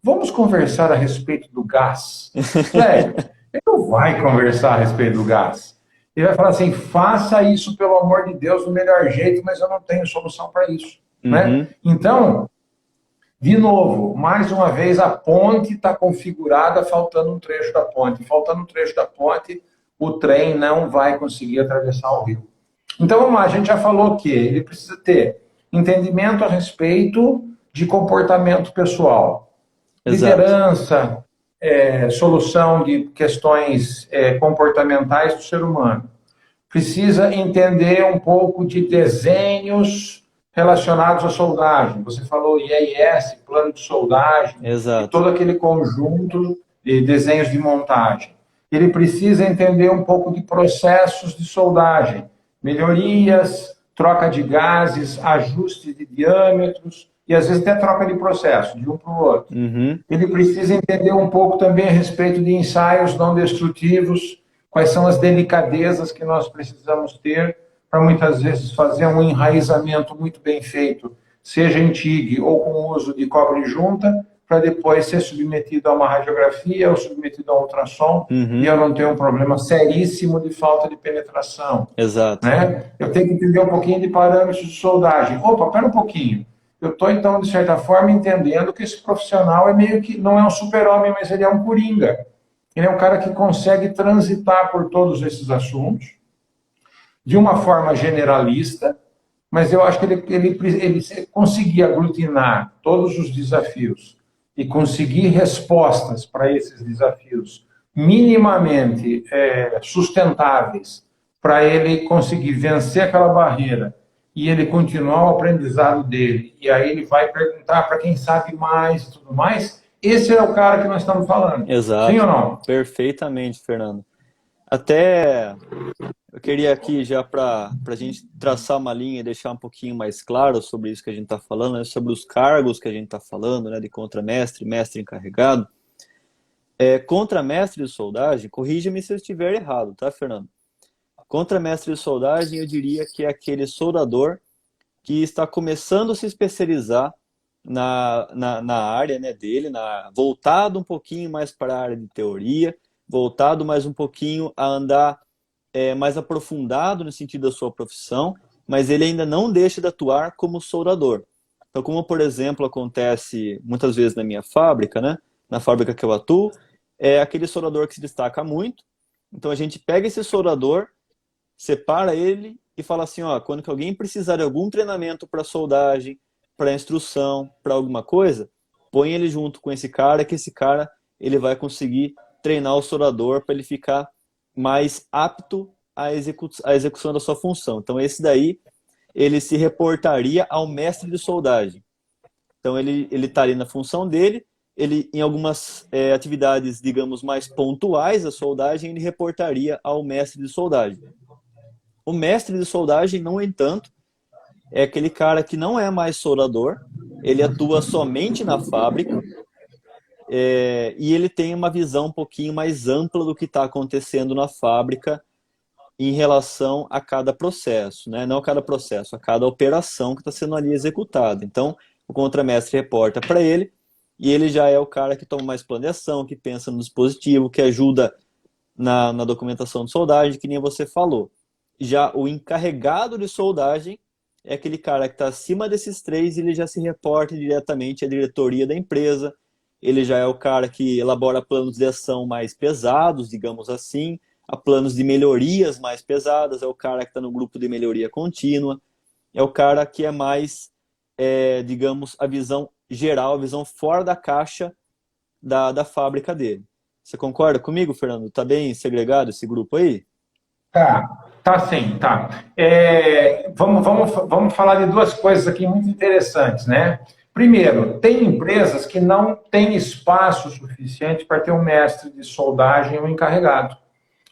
vamos conversar a respeito do gás. Velho, ele não vai conversar a respeito do gás. Ele vai falar assim, faça isso, pelo amor de Deus, do melhor jeito, mas eu não tenho solução para isso. Né? Então, de novo, mais uma vez, a ponte está configurada faltando um trecho da ponte. Faltando um trecho da ponte, o trem não vai conseguir atravessar o rio. Então, vamos lá, a gente já falou que ele precisa ter entendimento a respeito de comportamento pessoal, liderança, solução de questões comportamentais do ser humano. Precisa entender um pouco de desenhos relacionados à soldagem. Você falou IES, plano de soldagem, e todo aquele conjunto de desenhos de montagem. Ele precisa entender um pouco de processos de soldagem, melhorias, troca de gases, ajuste de diâmetros, e às vezes até troca de processo, de um para o outro. Ele precisa entender um pouco também a respeito de ensaios não destrutivos, quais são as delicadezas que nós precisamos ter para muitas vezes fazer um enraizamento muito bem feito, seja em TIG ou com o uso de cobre junta, para depois ser submetido a uma radiografia ou submetido a um ultrassom, e eu não ter um problema seríssimo de falta de penetração. Né? Eu tenho que entender um pouquinho de parâmetros de soldagem. Opa, pera um pouquinho. Eu estou, então, de certa forma, entendendo que esse profissional é meio que, não é um super-homem, mas ele é um coringa. Ele é um cara que consegue transitar por todos esses assuntos, de uma forma generalista, mas eu acho que ele conseguir aglutinar todos os desafios e conseguir respostas para esses desafios minimamente sustentáveis, para ele conseguir vencer aquela barreira e ele continuar o aprendizado dele, e aí ele vai perguntar para quem sabe mais e tudo mais, esse é o cara que nós estamos falando. Exato. Sim ou não? Perfeitamente, Fernando. Até eu queria aqui, já para a gente traçar uma linha e deixar um pouquinho mais claro sobre isso que a gente está falando, né, sobre os cargos que a gente está falando, né, de contramestre, mestre encarregado. Contramestre de soldagem, corrija-me se eu estiver errado, tá, Fernando? Contramestre de soldagem, eu diria que é aquele soldador que está começando a se especializar na área, né, dele, voltado um pouquinho mais para a área de teoria, voltado mais um pouquinho a andar mais aprofundado no sentido da sua profissão, mas ele ainda não deixa de atuar como soldador. Então, como, por exemplo, acontece muitas vezes na minha fábrica, né, na fábrica que eu atuo, é aquele soldador que se destaca muito. Então, a gente pega esse soldador, separa ele e fala assim, ó, quando que alguém precisar de algum treinamento para soldagem, para instrução, para alguma coisa, põe ele junto com esse cara, que esse cara ele vai conseguir treinar o soldador para ele ficar mais apto à execução da sua função. Então, esse daí, ele se reportaria ao mestre de soldagem. Então, ele está ali na função dele, ele, em algumas atividades, digamos, mais pontuais da soldagem, ele reportaria ao mestre de soldagem. O mestre de soldagem, no entanto, é aquele cara que não é mais soldador, ele atua somente na fábrica, e ele tem uma visão um pouquinho mais ampla do que está acontecendo na fábrica em relação a cada processo, né? Não a cada processo, a cada operação que está sendo ali executada. Então, o contramestre reporta para ele, e ele já é o cara que toma mais plano de ação, que pensa no dispositivo, que ajuda na documentação de soldagem, que nem você falou. Já o encarregado de soldagem é aquele cara que está acima desses três e ele já se reporta diretamente à diretoria da empresa. Ele já é o cara que elabora planos de ação mais pesados, digamos assim, a planos de melhorias mais pesadas, é o cara que está no grupo de melhoria contínua, é o cara que é mais, digamos, a visão geral, a visão fora da caixa da fábrica dele. Você concorda comigo, Fernando? Está bem segregado esse grupo aí? Tá sim, tá. Vamos falar de duas coisas aqui muito interessantes, né? Primeiro, tem empresas que não têm espaço suficiente para ter um mestre de soldagem ou um encarregado.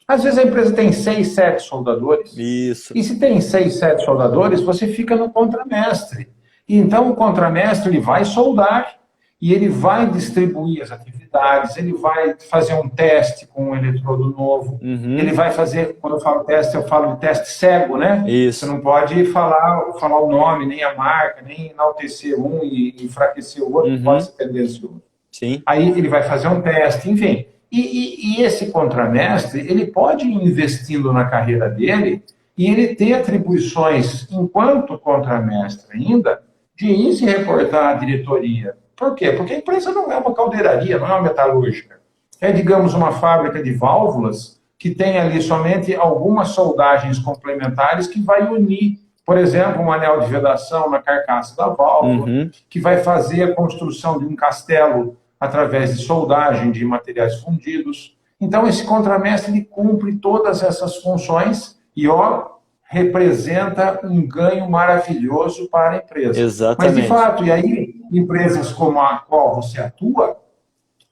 Às vezes a empresa tem 6, 7 soldadores, Isso. e se tem 6, 7 soldadores, você fica no contramestre. E então o contramestre ele vai soldar e ele vai distribuir as atividades, ele vai fazer um teste com um eletrodo novo, ele Uhum. vai fazer, quando eu falo teste, eu falo de teste cego, né? Você Isso. não pode falar o nome, nem a marca, nem enaltecer um e enfraquecer o outro, pode Uhum. ser tendencioso. Sim. Aí ele vai fazer um teste, enfim. E esse contramestre, ele pode ir investindo na carreira dele e ele ter atribuições, enquanto contramestre ainda, de ir se reportar à diretoria. Por quê? Porque a empresa não é uma caldeiraria, não é uma metalúrgica. É, digamos, uma fábrica de válvulas que tem ali somente algumas soldagens complementares que vai unir, por exemplo, um anel de vedação na carcaça da válvula, Uhum. que vai fazer a construção de um castelo através de soldagem de materiais fundidos. Então, esse contramestre ele cumpre todas essas funções e, ó, representa um ganho maravilhoso para a empresa. Mas, de Exatamente. fato, e aí, empresas como a qual você atua,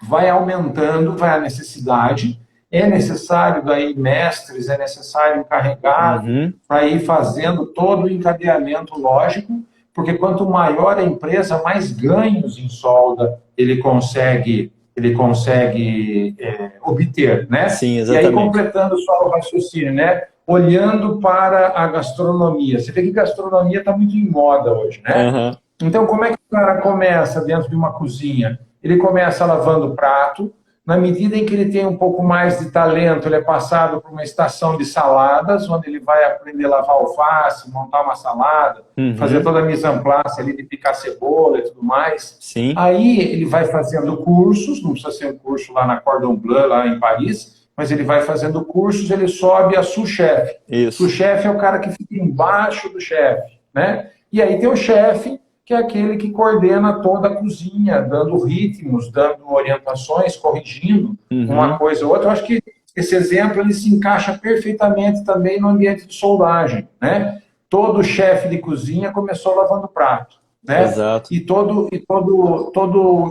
vai aumentando, vai a necessidade, é necessário daí mestres, é necessário encarregado Uhum. para ir fazendo todo o encadeamento lógico, porque quanto maior a empresa, mais ganhos em solda ele consegue obter, né? Sim, E aí, exatamente. completando só o raciocínio, né? Olhando para a gastronomia. Você vê que gastronomia está muito em moda hoje, né? Aham. Então, como é que o cara começa dentro de uma cozinha? Ele começa lavando o prato. Na medida em que ele tem um pouco mais de talento, ele é passado por uma estação de saladas, onde ele vai aprender a lavar alface, montar uma salada, fazer Uhum. toda a mise en place ali de picar cebola e tudo mais. Sim. Aí ele vai fazendo cursos, não precisa ser um curso lá na Cordon Bleu, lá em Paris, mas ele vai fazendo cursos, ele sobe a sous-chefe. Isso. Sous-chefe é o cara que fica embaixo do chefe, né? E aí tem o chefe, que é aquele que coordena toda a cozinha, dando ritmos, dando orientações, corrigindo uma Uhum. coisa ou outra. Eu acho que esse exemplo ele se encaixa perfeitamente também no ambiente de soldagem, né? Todo chefe de cozinha começou lavando prato, né? Exato. E todo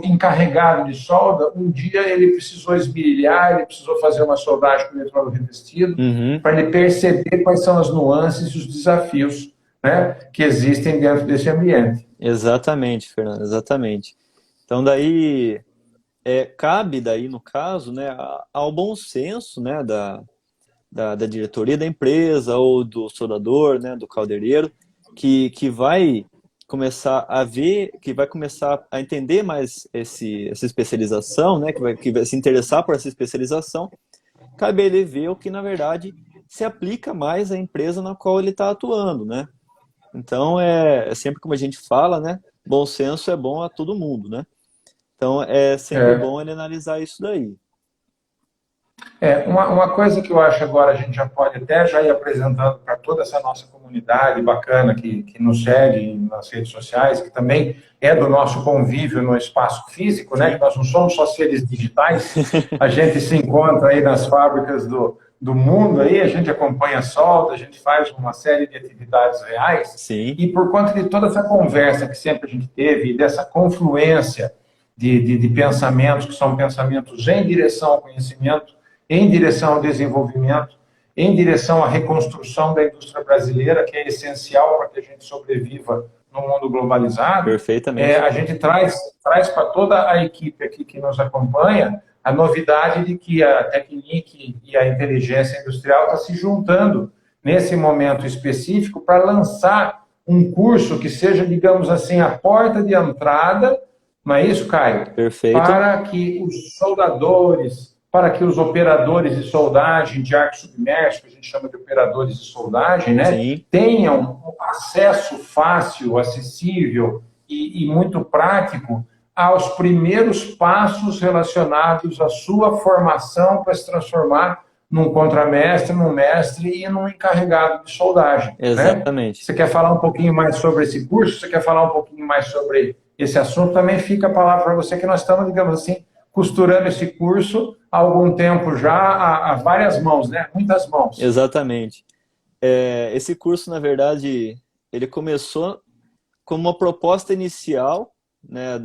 encarregado de solda, um dia ele precisou esmerilhar, ele precisou fazer uma soldagem com eletrodo revestido, Uhum. para ele perceber quais são as nuances e os desafios, né, que existem dentro desse ambiente. Exatamente, Fernando, exatamente. Então daí cabe daí no caso, né, ao bom senso, né, da diretoria da empresa ou do soldador, né, do caldeireiro, que vai começar a ver, que vai começar a entender mais essa especialização, né, que vai se interessar por essa especialização. Cabe a ele ver o que na verdade se aplica mais à empresa na qual ele está atuando, né? Então, é sempre como a gente fala, né? Bom senso é bom a todo mundo, né? Então, é sempre É, bom ele analisar isso daí. uma coisa que eu acho agora a gente já pode até já ir apresentando para toda essa nossa comunidade bacana que nos segue nas redes sociais, que também é do nosso convívio no espaço físico, né? Que Sim. nós não somos só seres digitais, a gente se encontra aí nas fábricas do mundo, aí a gente acompanha a solda, a gente faz uma série de atividades reais, Sim. e por conta de toda essa conversa que sempre a gente teve, e dessa confluência de pensamentos, que são pensamentos em direção ao conhecimento, em direção ao desenvolvimento, em direção à reconstrução da indústria brasileira, que é essencial para que a gente sobreviva no mundo globalizado, Perfeitamente. a gente traz para toda a equipe aqui que nos acompanha a novidade de que a Tecnic e a inteligência industrial está se juntando nesse momento específico para lançar um curso que seja, digamos assim, a porta de entrada, não é isso, Caio? Perfeito. Para que os soldadores, para que os operadores de soldagem de arco submerso, que a gente chama de operadores de soldagem, né, Sim. tenham acesso fácil, acessível e muito prático aos primeiros passos relacionados à sua formação para se transformar num contramestre, num mestre e num encarregado de soldagem, né? Exatamente. Você quer falar um pouquinho mais sobre esse curso? Você quer falar um pouquinho mais sobre esse assunto? Também fica a palavra para você que nós estamos, digamos assim, costurando esse curso há algum tempo já, a várias mãos, né? Muitas mãos. Exatamente. Esse curso, na verdade, ele começou como uma proposta inicial, né,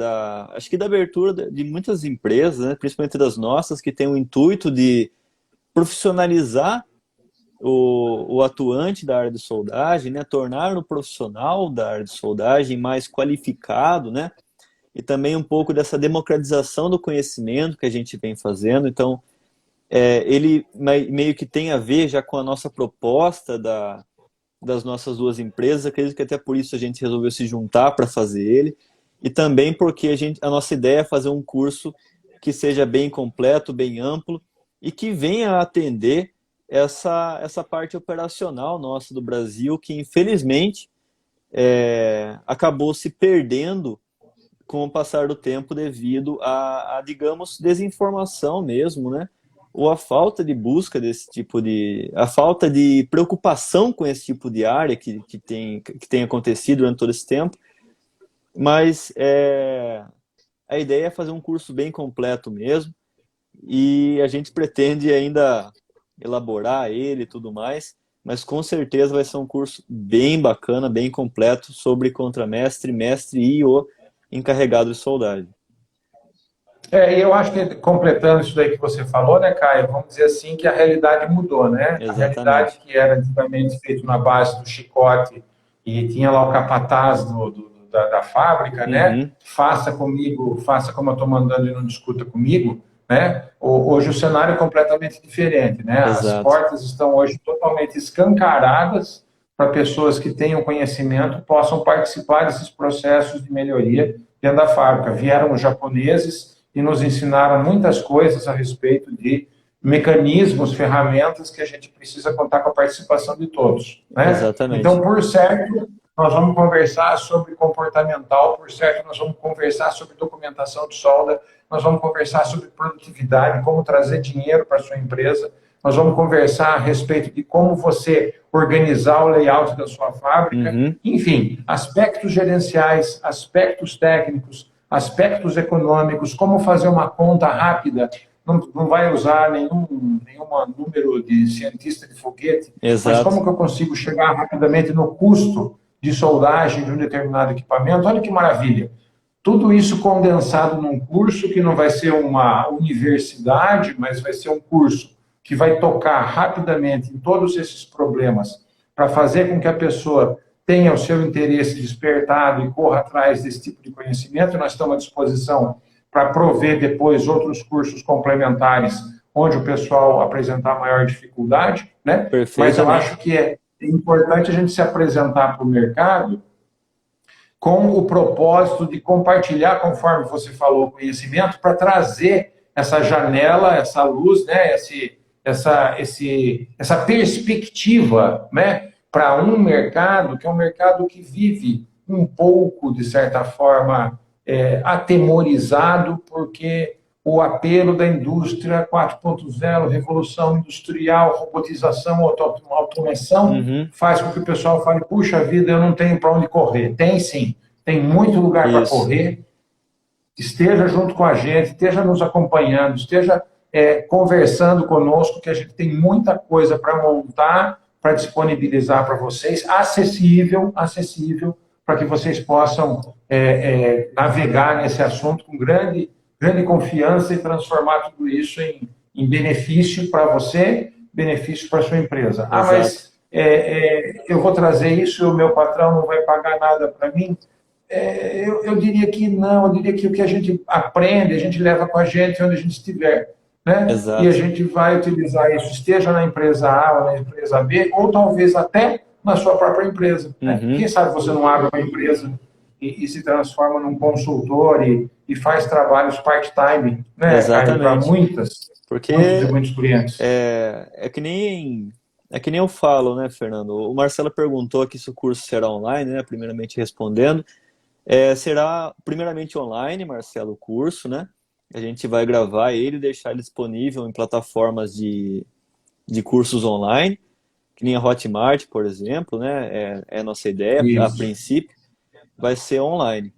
acho que da abertura de muitas empresas, né, principalmente das nossas, que tem o intuito de profissionalizar o atuante da área de soldagem, né, tornar o profissional da área de soldagem mais qualificado, né, e também um pouco dessa democratização do conhecimento que a gente vem fazendo. Então, ele meio que tem a ver já com a nossa proposta das nossas duas empresas. Acredito que até por isso a gente resolveu se juntar para fazer ele, e também porque a nossa ideia é fazer um curso que seja bem completo, bem amplo, e que venha a atender essa parte operacional nossa do Brasil, que infelizmente acabou se perdendo com o passar do tempo devido digamos, desinformação mesmo, né? Ou a falta de busca desse tipo a falta de preocupação com esse tipo de área que tem acontecido durante todo esse tempo. Mas a ideia é fazer um curso bem completo mesmo, e a gente pretende ainda elaborar ele e tudo mais, mas com certeza vai ser um curso bem bacana, bem completo, sobre contramestre, mestre e o encarregado de soldagem. E eu acho que, completando isso daí que você falou, né, Caio, vamos dizer assim que a realidade mudou, né? A realidade Exatamente. que era antigamente feito na base do chicote e tinha lá o capataz da fábrica, né? Uhum, Faça comigo, faça como eu estou mandando e não discuta comigo, né? Hoje o cenário é completamente diferente, né? As exato. portas estão hoje totalmente escancaradas para pessoas que tenham conhecimento possam participar desses processos de melhoria dentro da fábrica. Vieram os japoneses e nos ensinaram muitas coisas a respeito de mecanismos, ferramentas que a gente precisa contar com a participação de todos, né? Então, Exatamente. por certo, nós vamos conversar sobre comportamental, por certo, nós vamos conversar sobre documentação de solda, nós vamos conversar sobre produtividade, como trazer dinheiro para a sua empresa, nós vamos conversar a respeito de como você organizar o layout da sua fábrica, Uhum, enfim, aspectos gerenciais, aspectos técnicos, aspectos econômicos, como fazer uma conta rápida, não vai usar nenhum número de cientista de foguete, mas exato. como que eu consigo chegar rapidamente no custo de soldagem de um determinado equipamento? Olha que maravilha! Tudo isso condensado num curso que não vai ser uma universidade, mas vai ser um curso que vai tocar rapidamente em todos esses problemas para fazer com que a pessoa tenha o seu interesse despertado e corra atrás desse tipo de conhecimento. Nós estamos à disposição para prover depois outros cursos complementares onde o pessoal apresentar maior dificuldade, né? Mas eu acho Perfeitamente. que é importante a gente se apresentar para o mercado com o propósito de compartilhar, conforme você falou, o conhecimento, para trazer essa janela, essa luz, né? Essa perspectiva, né? Para um mercado que é um mercado que vive um pouco, de certa forma, atemorizado, porque o apelo da indústria 4.0, revolução industrial, robotização, automação, Uhum, faz com que o pessoal fale, puxa vida, eu não tenho para onde correr. Tem sim, tem muito lugar para isso. correr. Esteja junto com a gente, esteja nos acompanhando, esteja conversando conosco, que a gente tem muita coisa para montar, para disponibilizar para vocês, acessível, para que vocês possam navegar nesse assunto com grande confiança e transformar tudo isso em benefício para você, benefício para a sua empresa. Ah, Exato. mas eu vou trazer isso e o meu patrão não vai pagar nada para mim? Eu diria que não, eu diria que o que a gente aprende, a gente leva com a gente onde a gente estiver, né? E a Exato. gente vai utilizar isso, esteja na empresa A ou na empresa B, ou talvez até na sua própria empresa, né? Quem Uhum, sabe você não abre uma empresa e se transforma num consultor e faz trabalhos part-time, né, Caio, para exatamente. muitos e Porque muitos clientes. é que nem eu falo, né, Fernando? O Marcelo perguntou aqui se o curso será online, né? Primeiramente respondendo. Será primeiramente online, Marcelo, o curso, né? A gente vai gravar ele e deixar ele disponível em plataformas de cursos online, que nem a Hotmart, por exemplo, né? É a nossa ideia, a Isso. princípio, vai ser online.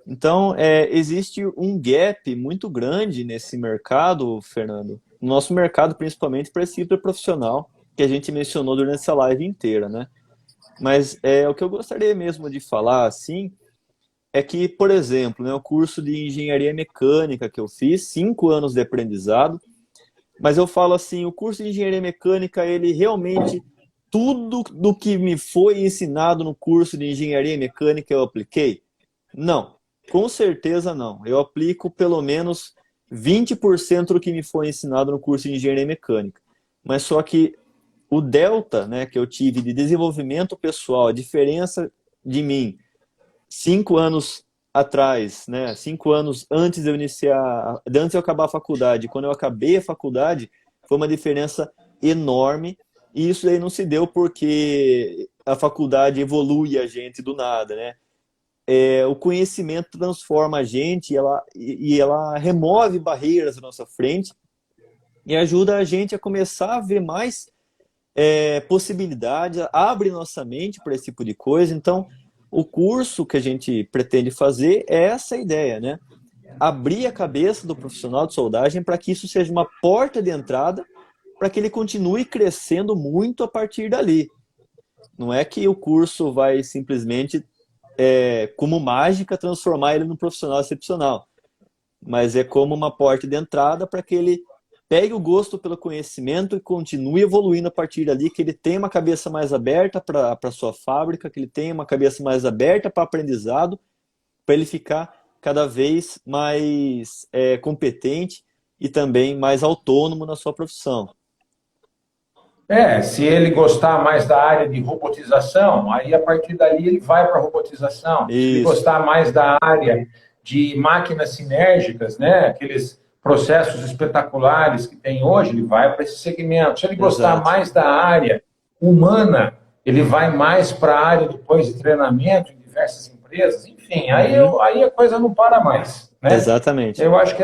Então, existe um gap muito grande nesse mercado, Fernando, no nosso mercado, principalmente para esse hiperprofissional. que a gente mencionou durante essa live inteira, né? Mas o que eu gostaria mesmo de falar, assim, é que, por exemplo, né, o curso de engenharia mecânica que eu fiz, 5 anos de aprendizado, mas eu falo assim, o curso de engenharia mecânica, ele realmente, tudo do que me foi ensinado no curso de engenharia mecânica eu apliquei? Não, com certeza não. Eu aplico pelo menos 20% do que me foi ensinado no curso de engenharia mecânica. Mas só que o delta, né, que eu tive de desenvolvimento pessoal, a diferença de mim 5 anos atrás, né, 5 anos antes de eu iniciar, antes de eu acabar a faculdade, quando eu acabei a faculdade, foi uma diferença enorme. E isso aí não se deu porque a faculdade evolui a gente do nada, né? O conhecimento transforma a gente e ela remove barreiras à nossa frente e ajuda a gente a começar a ver mais possibilidades, abre nossa mente para esse tipo de coisa. Então, o curso que a gente pretende fazer é essa ideia, né? Abrir a cabeça do profissional de soldagem para que isso seja uma porta de entrada para que ele continue crescendo muito a partir dali. Não é que o curso vai simplesmente, como mágica, transformar ele num profissional excepcional, mas é como uma porta de entrada para que ele pegue o gosto pelo conhecimento e continue evoluindo a partir dali, que ele tenha uma cabeça mais aberta para a sua fábrica, que ele tenha uma cabeça mais aberta para aprendizado, para ele ficar cada vez mais competente e também mais autônomo na sua profissão. Se ele gostar mais da área de robotização, aí a partir dali ele vai para a robotização. Se ele Isso, gostar mais da área de máquinas sinérgicas, né, aqueles processos espetaculares que tem hoje, ele vai para esse segmento. Se ele gostar exato. mais da área humana, ele vai mais para a área depois de treinamento em diversas empresas. Enfim, Uhum, aí a coisa não para mais, né? exatamente. Eu acho que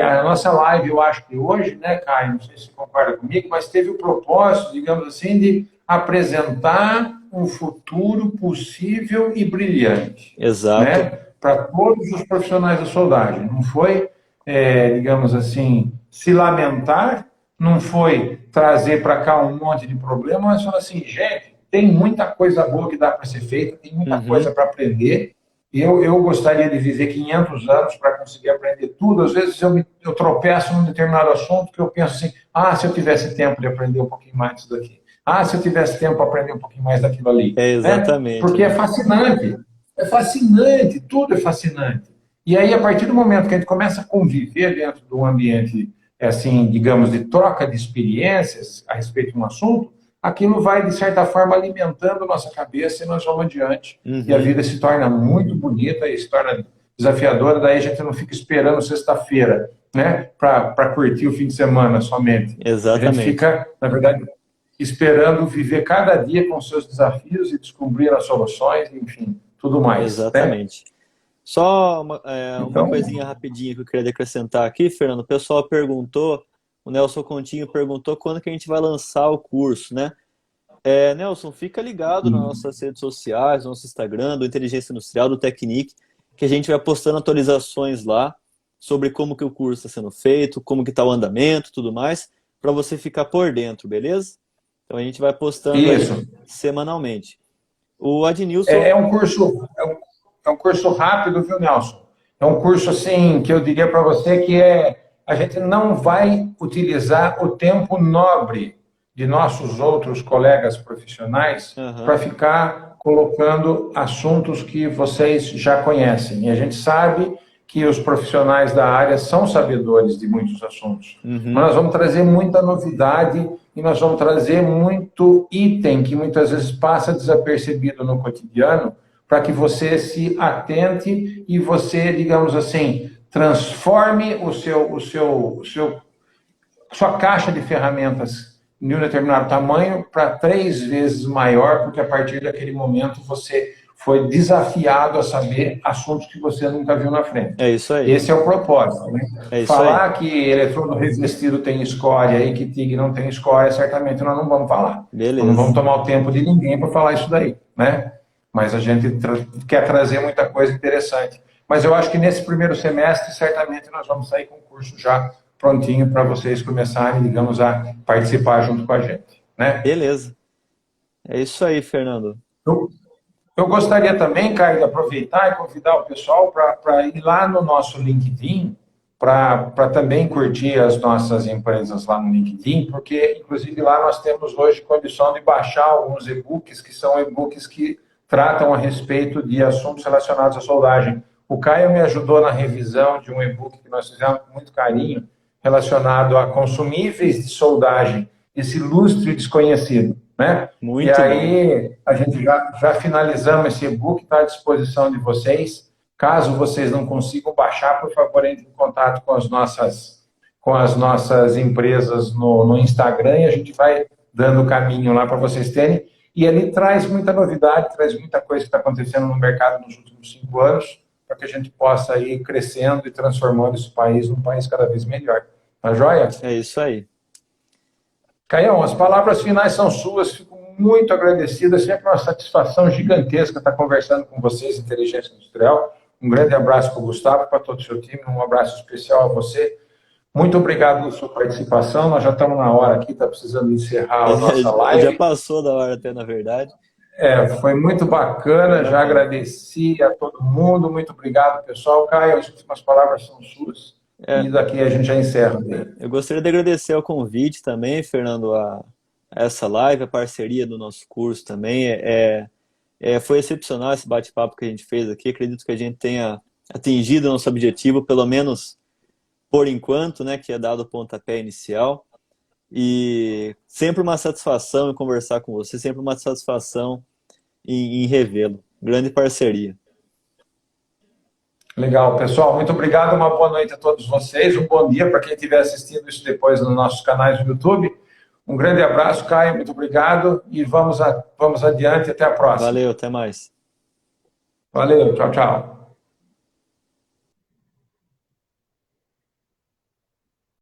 a nossa live, eu acho que hoje, né, Caio, não sei se você concorda comigo, mas teve o propósito, digamos assim, de apresentar um futuro possível e brilhante, Exato. né, para todos os profissionais da soldagem. Não foi, digamos assim, se lamentar, não foi trazer para cá um monte de problema, mas falar assim, gente, tem muita coisa boa que dá para ser feita, tem muita coisa Uhum, para aprender. Eu gostaria de viver 500 anos para conseguir aprender tudo. Às vezes eu tropeço num determinado assunto que eu penso assim, se eu tivesse tempo de aprender um pouquinho mais disso daqui. Se eu tivesse tempo para aprender um pouquinho mais daquilo ali. Né? exatamente, Porque é né? fascinante. É fascinante, tudo é fascinante. E aí, a partir do momento que a gente começa a conviver dentro de um ambiente, assim, digamos, de troca de experiências a respeito de um assunto, aquilo vai, de certa forma, alimentando nossa cabeça e nós vamos adiante. E a Uhum, vida se torna muito bonita e se torna desafiadora, daí a gente não fica esperando sexta-feira, né, para curtir o fim de semana somente. A gente exatamente, fica, na verdade, esperando viver cada dia com seus desafios e descobrir as soluções, enfim, tudo mais, né? exatamente. Só uma Então, coisinha rapidinha que eu queria acrescentar aqui, Fernando. O pessoal perguntou, o Nelson Continho perguntou quando que a gente vai lançar o curso, né? Nelson, fica ligado nas nossas redes sociais, no nosso Instagram, do Inteligência Industrial, do Technique, que a gente vai postando atualizações lá sobre como que o curso está sendo feito, como que está o andamento, tudo mais, para você ficar por dentro, beleza? Então a gente vai postando aí isso. semanalmente. O É, Adnilson, é um curso, é um curso rápido, viu, Nelson? É um curso assim que eu diria para você que a gente não vai utilizar o tempo nobre de nossos outros colegas profissionais para aham, ficar colocando assuntos que vocês já conhecem. E a gente sabe que os profissionais da área são sabedores de muitos assuntos. Mas uhum, nós vamos trazer muita novidade e nós vamos trazer muito item que muitas vezes passa desapercebido no cotidiano, para que você se atente e você, digamos assim, transforme sua caixa de ferramentas de um determinado tamanho para 3 vezes maior, porque a partir daquele momento você foi desafiado a saber assuntos que você nunca viu na frente. é isso aí, Esse é o propósito, né? é isso aí, Falar que eletrodo revestido tem escória e que TIG não tem escória, certamente nós não vamos falar. Nós não vamos beleza. tomar o tempo de ninguém para falar isso daí, né? Mas a gente quer trazer muita coisa interessante. Mas eu acho que nesse primeiro semestre, certamente, nós vamos sair com o curso já prontinho para vocês começarem, digamos, a participar junto com a gente, né? Beleza. É isso aí, Fernando. Eu, eu gostaria também, Caio, de aproveitar e convidar o pessoal para ir lá no nosso LinkedIn, para também curtir as nossas empresas lá no LinkedIn, porque, inclusive, lá nós temos hoje condição de baixar alguns e-books, que são e-books que tratam a respeito de assuntos relacionados à soldagem. O Caio me ajudou na revisão de um e-book que nós fizemos com muito carinho, relacionado a consumíveis de soldagem, esse lustre desconhecido, né? E Muito bom. aí, a gente já finalizamos esse e-book, está à disposição de vocês. Caso vocês não consigam baixar, por favor, entre em contato com as nossas empresas no Instagram e a gente vai dando o caminho lá para vocês terem. E ele traz muita novidade, traz muita coisa que está acontecendo no mercado nos últimos 5 anos, para que a gente possa ir crescendo e transformando esse país num país cada vez melhor. Tá joia? É isso aí. Caião, as palavras finais são suas, fico muito agradecido, é sempre uma satisfação gigantesca estar conversando com vocês, Inteligência Industrial. Um grande abraço para o Gustavo, para todo o seu time, um abraço especial a você. Muito obrigado pela sua participação, nós já estamos na hora aqui, está precisando encerrar a nossa live. Já passou da hora até, na verdade. Foi muito bacana, já agradeci a todo mundo, muito obrigado, pessoal. Caio, as últimas palavras são suas. E daqui a gente já encerra. Eu gostaria de agradecer o convite também, Fernando, a essa live, a parceria do nosso curso também. Foi excepcional esse bate-papo que a gente fez aqui. Acredito que a gente tenha atingido o nosso objetivo, pelo menos por enquanto, né, que é dado o pontapé inicial. E sempre uma satisfação em conversar com você, sempre uma satisfação em revê-lo. Grande parceria. Legal, pessoal. Muito obrigado. Uma boa noite a todos vocês. Um bom dia para quem estiver assistindo isso depois nos nossos canais do YouTube. Um grande abraço, Caio. Muito obrigado. E vamos adiante. Até a próxima. Valeu, até mais. Valeu. Tchau, tchau.